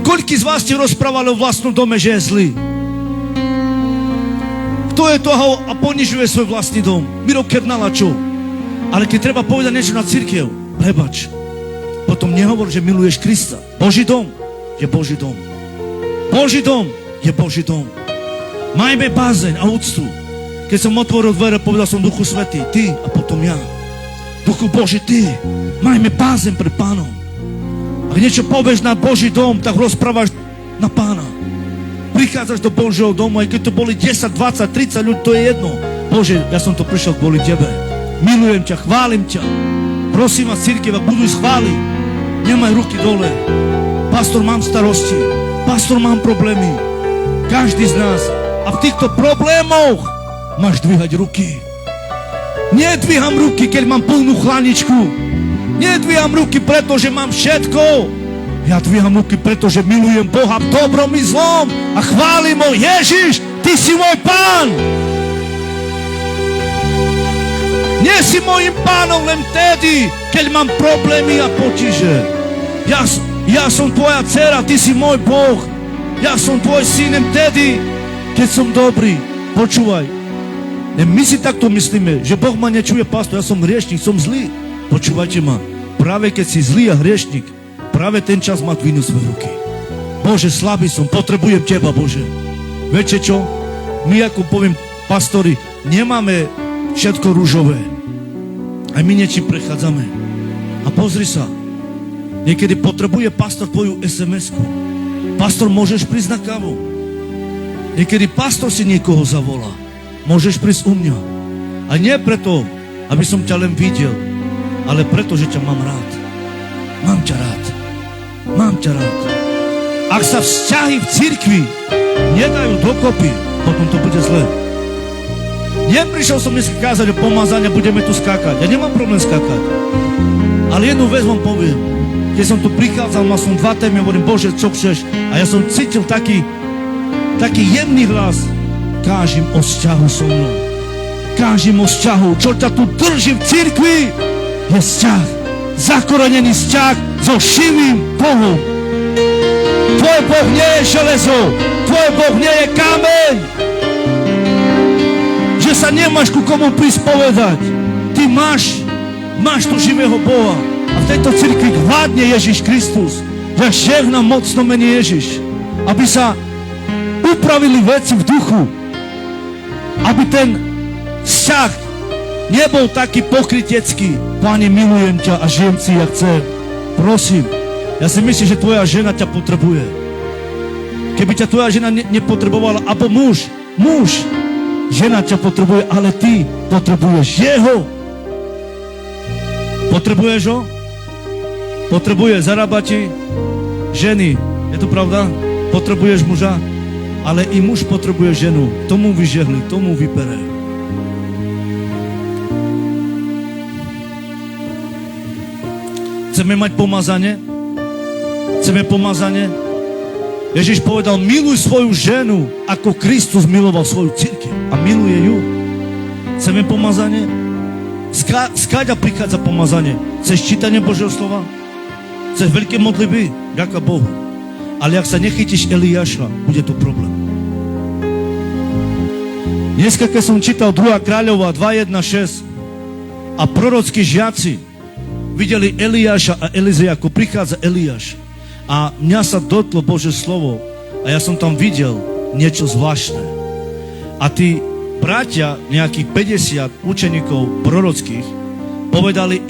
Koľký z vás ste rozprávali o vlastnom dome, že je zlý? Kto je toho a ponižuje svoj vlastný dom? Miro Kernala, čo? Ale keď treba povedať niečo na cirkev, prebač. Potom nehovor, že miluješ Krista. Boží dom je Boží dom. Boží dom je Boží dom. Majme bázeň a úctu. Keď som otvoril dvere, povedal som Duchu Svätý, ty a potom ja. Duchu Boží, ty. Majme bázeň pred Pánom. Ak niečo povieš na Boží dom, tak rozprávaš na Pána. Prichádzaš do Božieho domu, aj keď to boli 10, 20, 30 ľudí, to je jedno. Bože, ja som to prišiel kvôli Tebe. Milujem ťa, chválim ťa. Prosím vás, cirkev, ak budú schváliť, nemaj ruky dole. Pastor, mám starosti. Pastor, mám problémy. Každý z nás. A v týchto problémoch máš dvíhať ruky. Nedvíham ruky, keď mám plnú chlaničku. Nedvíham ruky, pretože mám všetko. Ja dvíham ruky, pretože milujem Boha v dobrom i zlom a chválim ho. Ježiš, ty si môj Pán. Nie si môjim Pánom len vtedy, keď mám problémy a potíže. Ja som tvoja dcera, ty si môj Boh. Ja som tvoj synem vtedy, keď som dobrý. Počúvaj. My si takto myslíme, že Boh ma nečuje, pastor, ja som hriešnik, som zlý. Počúvajte ma. Práve keď si zlý a hriešnik, práve ten čas má dvínuť svoje ruky. Bože, slabý som, potrebujem Teba, Bože. Viete čo? My, ako poviem pastori, nemáme všetko rúžové. Aj my niečím prechádzame. A pozri sa, niekedy potrebuje pastor tvoju SMS-ku. Pastor, môžeš prísť na kávu. Niekedy pastor si niekoho zavolá. Môžeš prísť u mňa. A nie preto, aby som ťa len videl, ale preto, že ťa mám rád. Mám ťa rád. Mám ťa rád. Ak sa vzťahy v cirkvi nedajú dokopy, potom to bude zle. Neprišiel som dnes kázať o pomazania, budeme tu skákať. Ja nemám problém skákať. Ale jednu vec vám poviem. Keď som tu prichádzal, mal som 2 témy, hovorím, Bože, čo chceš? A ja som cítil taký jemný hlas. Kážim o vzťahu so mnou. Kážim o vzťahu. Čo ťa tu drží v cirkvi, je vzťah. Zakorenený vzťah so živým Bohom. Tvoj Boh nie je železo. Tvoj Boh nie je kameň. Že sa nemáš ku komu prísť povedať. Ty máš tu živého Boha. A v tejto cirkvi vládne Ježiš Kristus. Ja žehnám mocno mene Ježiš. Aby sa upravili veci v duchu. Aby ten vzťah nebol taký pokrytecký. Pane, milujem ťa a žijem si, jak chcem. Prosím, ja si myslím, že tvoja žena ťa potrebuje. Keby ťa tvoja žena nepotrebovala, alebo muž, žena ťa potrebuje, ale ty potrebuješ jeho. Potrebuješ ho? Potrebuje zarábať ti ženy. Je to pravda? Potrebuješ muža? Ale i muž potrebuje ženu. Tomu vyžehli, tomu vypere. Chceme mať pomazanie? Chceme pomazanie? Ježiš povedal, miluj svoju ženu, ako Kristus miloval svoju cirkev. A miluje ju. Chceme pomazanie? Skáďa prichádza pomazanie? Chceš čítanie Božieho slova? Chceš veľké modlitby? Ďaká Bohu. Ale ak sa nechytíš Eliáša, bude to problém. Dneska, keď som čítal 2. Kráľová 2.1.6 a prorockí žiaci videli Eliáša a Elizea, ako prichádza Eliáš. A mňa sa dotklo Božie slovo a ja som tam videl niečo zvláštne. A tí bratia, nejakých 50 učeníkov prorockých, povedali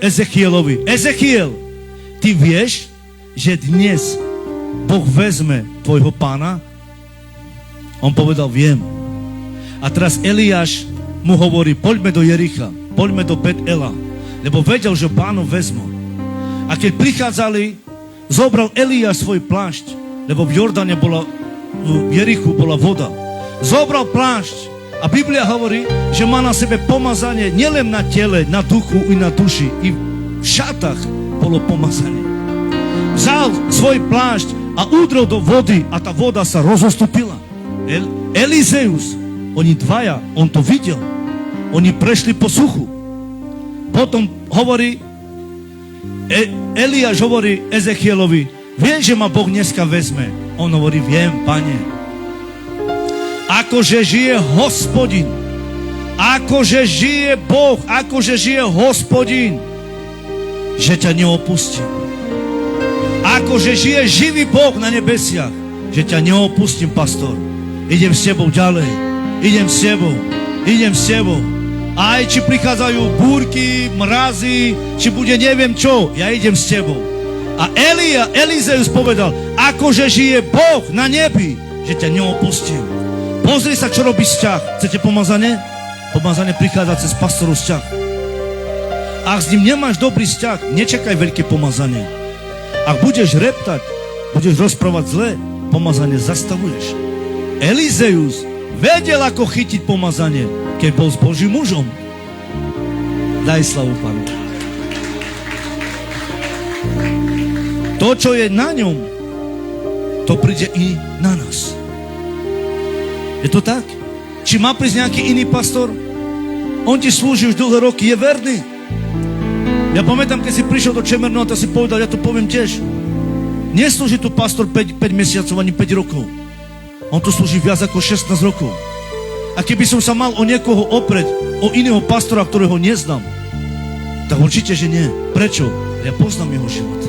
Ezechielovi, Ezechiel, ty vieš, že dnes Boh vezme tvojho pána? On povedal, viem. A teraz Eliáš mu hovorí, poďme do Jericha, poďme do Bet-Ela, lebo vedel, že pánu vezmu. A keď prichádzali, zobral Eliáš svoj plášť, lebo v Jordáne v Jerichu bola voda. Zobral plášť a Biblia hovorí, že má na sebe pomazanie nielen na tele, na duchu i na duši. I v šatách bolo pomazanie. Vzal svoj plášť a udrel do vody a tá voda sa rozostúpila. Elizeus, oni dvaja, on to videl. Oni prešli po suchu. Potom hovorí, Eliáš hovorí Ezechielovi, viem, že ma Boh dneska vezme. On hovorí, viem, pane. Akože žije Hospodin, akože žije Boh, akože žije Hospodin, že ťa neopustím. Akože žije živý Boh na nebesiach, že ťa neopustím, pastor. Idem s tebou ďalej. Idem s tebou. Aj či prichádzajú búrky, mrazy, či bude neviem čo, ja idem s tebou. A Elizeus povedal, akože žije Boh na nebi, že ťa neopustím. Pozri sa, čo robí vzťah. Chcete pomazanie? Pomazanie prichádza cez pastorov vzťah. Ak s ním nemáš dobrý vzťah, nečakaj veľké pomazanie. Ak budeš reptať, budeš rozprávať zle, pomazanie zastavuješ. Elizeus vedel, ako chytiť pomazanie, keď bol s Božím mužom. Daj slavu Pánu. To, čo je na ňom, to príde i na nás. Je to tak? Či má prísť nejaký iný pastor? On ti slúži už dlhé roky, je verný. Ja pamätám, keď si prišiel do Čemerného, a si povedal, ja to poviem tiež. Neslúži tu pastor 5 mesiacov ani 5 rokov. On tu slúži viac ako 16 rokov. A keby som sa mal o niekoho oprieť, o iného pastora, ktorého neznám, tak určite, že nie. Prečo? Ja poznám jeho život.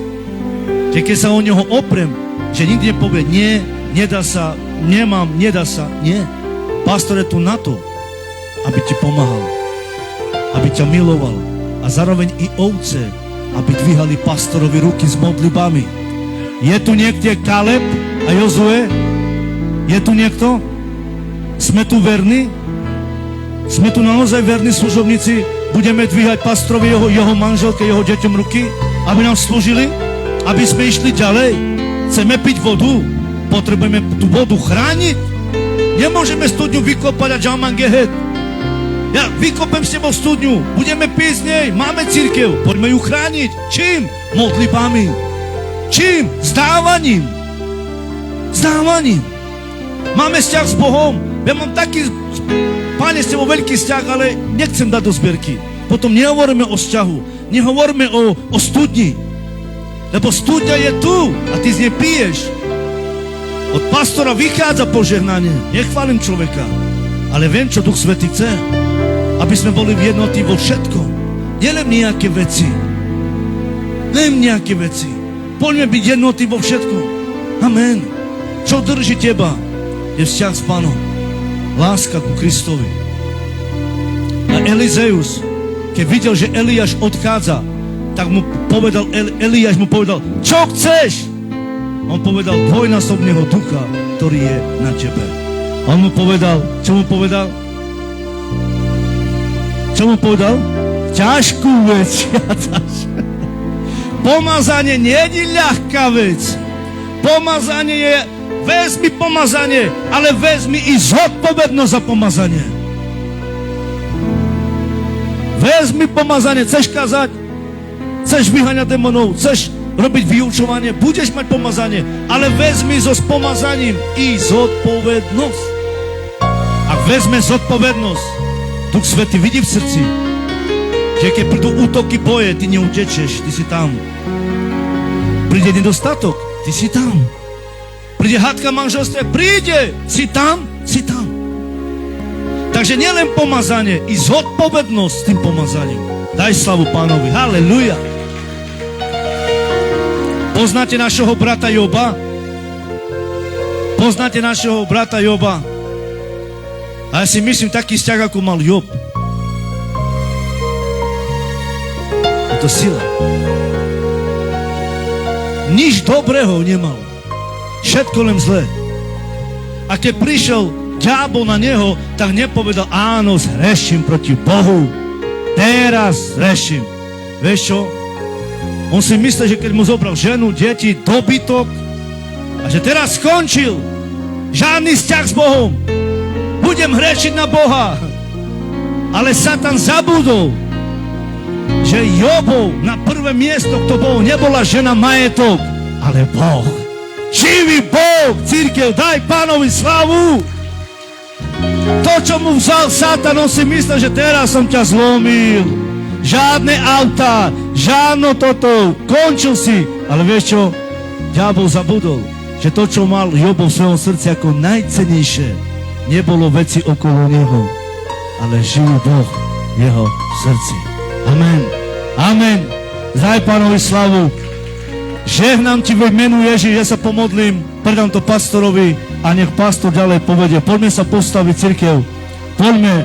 Keď sa o neho oprem, že nikdy nepovie, nie, nedá sa, nemám, nedá sa, nie. Pastor je tu na to, aby ti pomáhal, aby ťa miloval a zároveň i ovce, aby dvíhali pastorovi ruky s modlitbami. Je tu niekde Kaleb a Jozue? Je tu niekto? Sme tu verní? Sme tu naozaj verní služobníci? Budeme dvíhať pastorovi, jeho manželke, jeho deťom ruky, aby nám slúžili? Aby sme išli ďalej? Chceme piť vodu? Potrebujeme tú vodu chrániť? Nemôžeme studňu vykopať a Jaman Gehet. Ja vykopem s tebou studňu, budeme piť z nej, máme cirkev, poďme ju chrániť. Čím? Modlitbami. Čím? Zdávaním. Máme vzťah s Bohom. Ja mám taký, Páne, s tebou veľký vzťah, ale nechcem dať do zbierky. Potom nehovoríme o vzťahu, nehovoríme o studni. Lebo studňa je tu a ty z nej piješ. Od pastora vychádza požehnanie. Nechválim človeka, ale viem, čo Duch Svätý chce. Aby sme boli v jednoty vo všetkom. Nielen nejaké veci. Poďme byť jednoty vo všetkom. Amen. Čo drží teba? Je vzťah s Pánom. Láska ku Kristovi. A Elizeus, keď videl, že Eliáš odchádza, tak mu povedal, Eliáš mu povedal, čo chceš? On povedal, dvojnásobného ducha, ktorý je na tebe. On mu povedal, čo mu povedal? Ťažkú vec. Pomazanie nie je ľahká vec. Pomazanie je, vezmi pomazanie, ale vezmi i zodpovednosť za pomazanie. Vezmi pomazanie, chceš kázať? Chceš vyháňať démonov, chceš robiť vyučovanie, budeš mať pomazanie, ale vezmi so spomazaním i zodpovednosť. Ak vezme zodpovednosť, Duch Svätý vidí v srdci, že keď prídu útoky, boje, ty neutečeš, ty si tam. Príde nedostatok, ty si tam. Príde hádka manželstve, príde, si tam. Takže nielen pomazanie, i zodpovednosť s tým pomazaním. Daj slavu Pánovi, haleluja. Poznáte našeho brata Joba? A ja si myslím, taký vzťah, ako mal Job. Je to sila. Nič dobrého nemal. Všetko len zlé. A keď prišiel diabol na neho, tak nepovedal, áno, zhreším proti Bohu. Teraz zhreším. Vieš čo? On si myslel, že keď mu zobral ženu, deti, dobytok a že teraz skončil. Žiadny vzťah s Bohom. Budem hrešiť na Boha. Ale Satan zabudol, že Jobov na prvé miesto, kto bol, nebola žena, majetok, ale Boh. Živý Boh, cirkev, daj Pánovi slavu. To, čo mu vzal Satan, on si myslel, že teraz som ťa zlomil. Žiadne auta, žiadno toto, končil si. Ale vieš čo? Diabol zabudol, že to, čo mal Job v svojom srdci ako najcennejšie, nebolo veci okolo neho, ale živý Boh v jeho srdci. Amen. Amen. Zdaj Pánovi slavu. Žehnám ti v menu Ježiš, ja sa pomodlím, predám to pastorovi a nech pastor ďalej povedie. Poďme sa postaviť cirkev. Poďme,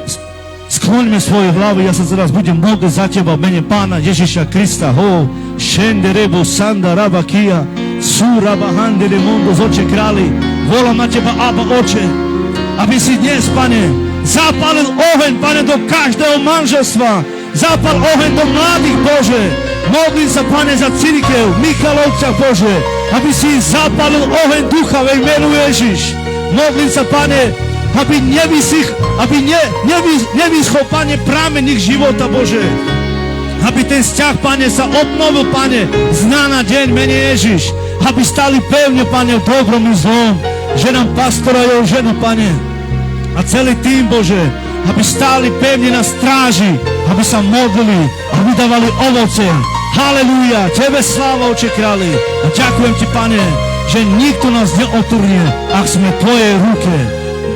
skloňme svoje hlavy, ja sa teraz budem modliť za teba v mene Pána Ježiša Krista. Ho, šende rebo, sanda, raba, kia, su, raba, hande, remondo, zoče králi. Volám na teba, Abba, Oče, aby si dnes, Pane, zapálil oheň, Pane, do každého manželstva. Zapal oheň do mladých, Bože. Modlím sa, Pane, za cirkev, Michalovca, Bože, aby si zapálil oheň ducha v menu Ježiš. Modlím sa, Pane, aby nevyschol, Pane, prámeň ich života, Bože. Aby ten vzťah, Pane, sa obnovil, Pane, z dňa na deň, mene Ježiš. Aby stali pevne, Pane, v dobrom i zlom. Ženám pastora jeho ženu, Pane. A celý tým, Bože, aby stáli pevne na stráži, aby sa modlili, aby dávali ovoce. Halelúja, Tebe sláva, Oče králi. A ďakujem Ti, Pane, že nikto nás neoturnie, ak sme v Tvojej ruke.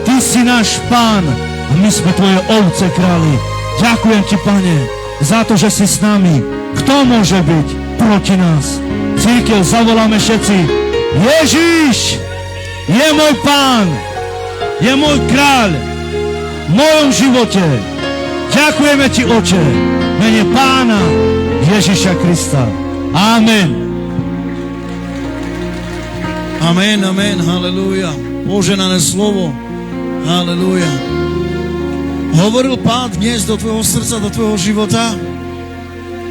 Ty si náš Pán a my sme Tvoje ovce, králi. Ďakujem Ti, Pane, za to, že si s nami. Kto môže byť proti nás? Církev, zavoláme všetci. Ježiš je môj Pán, je môj kráľ v mojom živote. Ďakujeme Ti, Oče, v mene Pána Ježiša Krista. Amen. Amen, amen, halleluja. Poženané slovo. Halleluja. Hovoril Pán dnes do tvojho srdca, do tvojho života?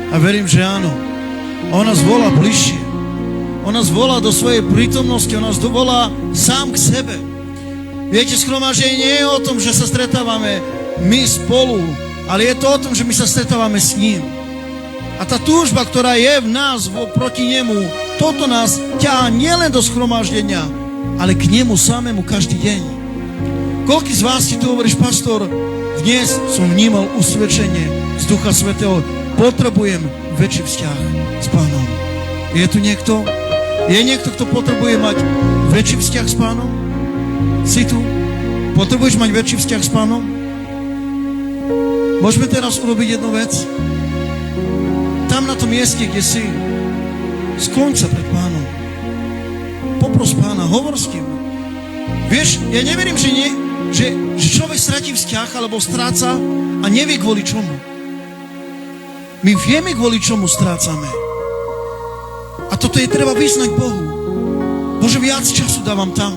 A verím, že áno. On nás volá bližšie. On nás volá do svojej prítomnosti. On nás volá sám k sebe. Viete, schromaždenie nie je o tom, že sa stretávame my spolu, ale je to o tom, že my sa stretávame s ním. A tá túžba, ktorá je v nás proti nemu, toto nás ťahá nielen do schromaždenia, ale k nemu samému každý deň. Koľký z vás ti tu hovoríš, pastor, dnes som vnímal usvedčenie z Ducha Svätého. Potrebujem väčší vzťah s Pánom. Je tu niekto? Je niekto, kto potrebuje mať väčší vzťah s Pánom? Si tu? Potrebuješ mať väčší vzťah s Pánom? Môžeme teraz urobiť jednu vec? Tam na tom mieste, kde si, skloň sa pred Pánom. Popros Pána, hovor s ním. Vieš, ja neverím, že človek stratí vzťah alebo stráca a nevie kvôli čomu. My vieme, kvôli čomu strácame. A toto je treba vyznať Bohu. Bože, viac času dávam tam.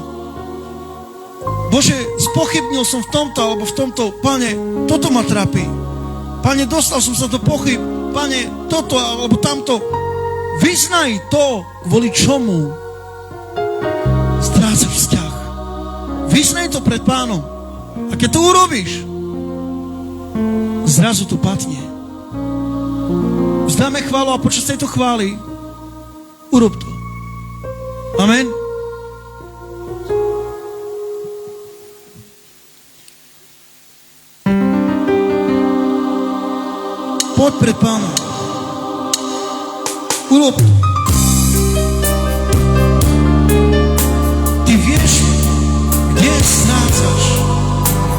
Bože, spochybnil som v tomto alebo v tomto. Pane, toto ma trápi. Pane, dostal som sa do pochyb. Pane, toto alebo tamto. Vyznaj to, kvôli čomu strácaš vzťah. Vyznaj to pred Pánom. A keď to urobíš, zrazu to patne. Vzdáme chválu a počas tejto chvály urob to. Amen. Poď pred Pánom. Urob to. Ty vieš, kde strácaš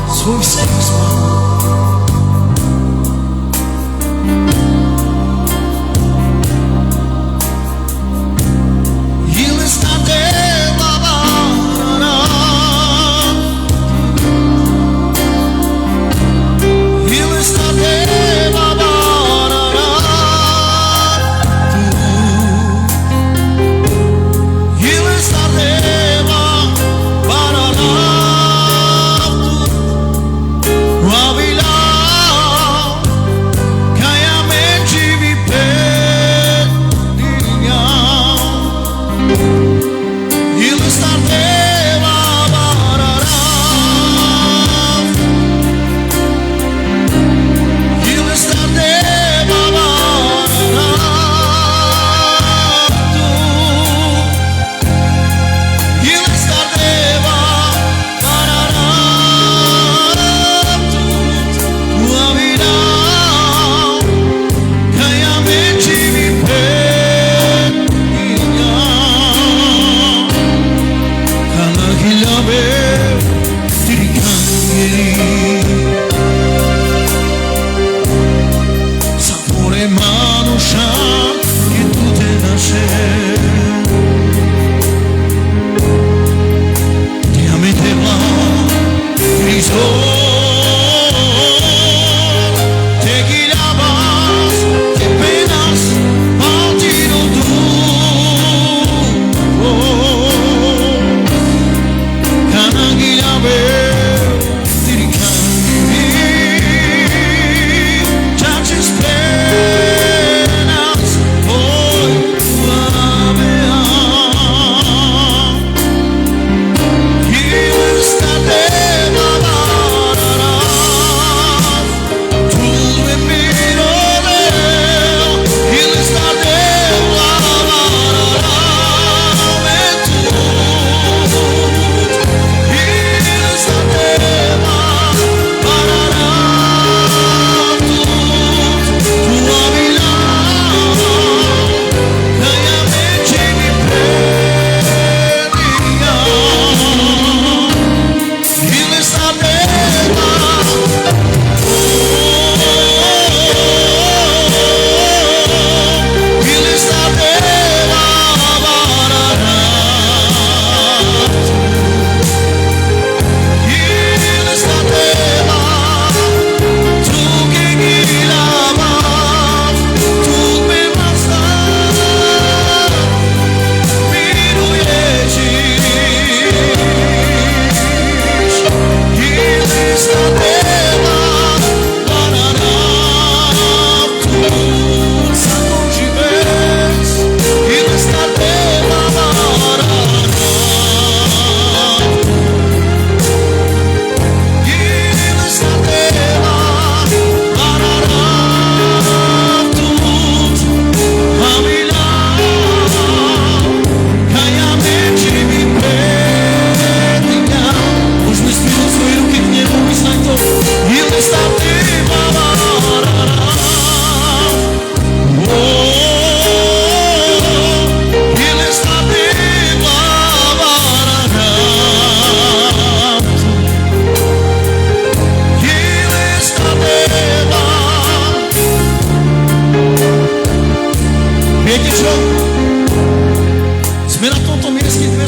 svoj vzťah s Pánom.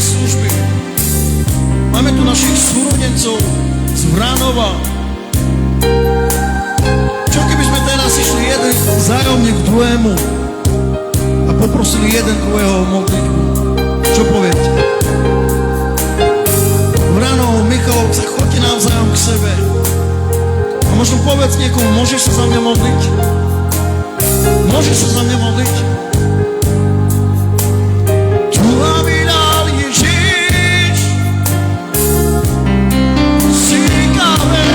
služby. Máme tu našich súrodencov z Vranova. Čo keby sme teraz išli jeden zájomník k druhému a poprosili jeden druhého o modlitbu? Čo poviete? Vranov, Michalovca, choďte navzájom k sebe. A možno povedz niekomu, môžeš sa za mňa modliť? Môžeš sa za mňa modliť? Tu vám vydal Ježiš, síkavé.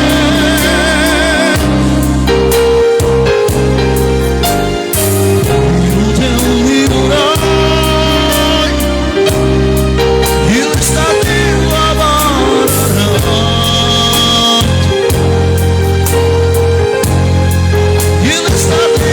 Milutelný raj, il statil avarat, il statil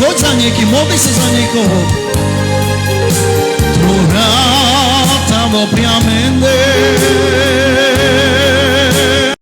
Choď za niekým, modli sa za niekoho. Trúra tam opia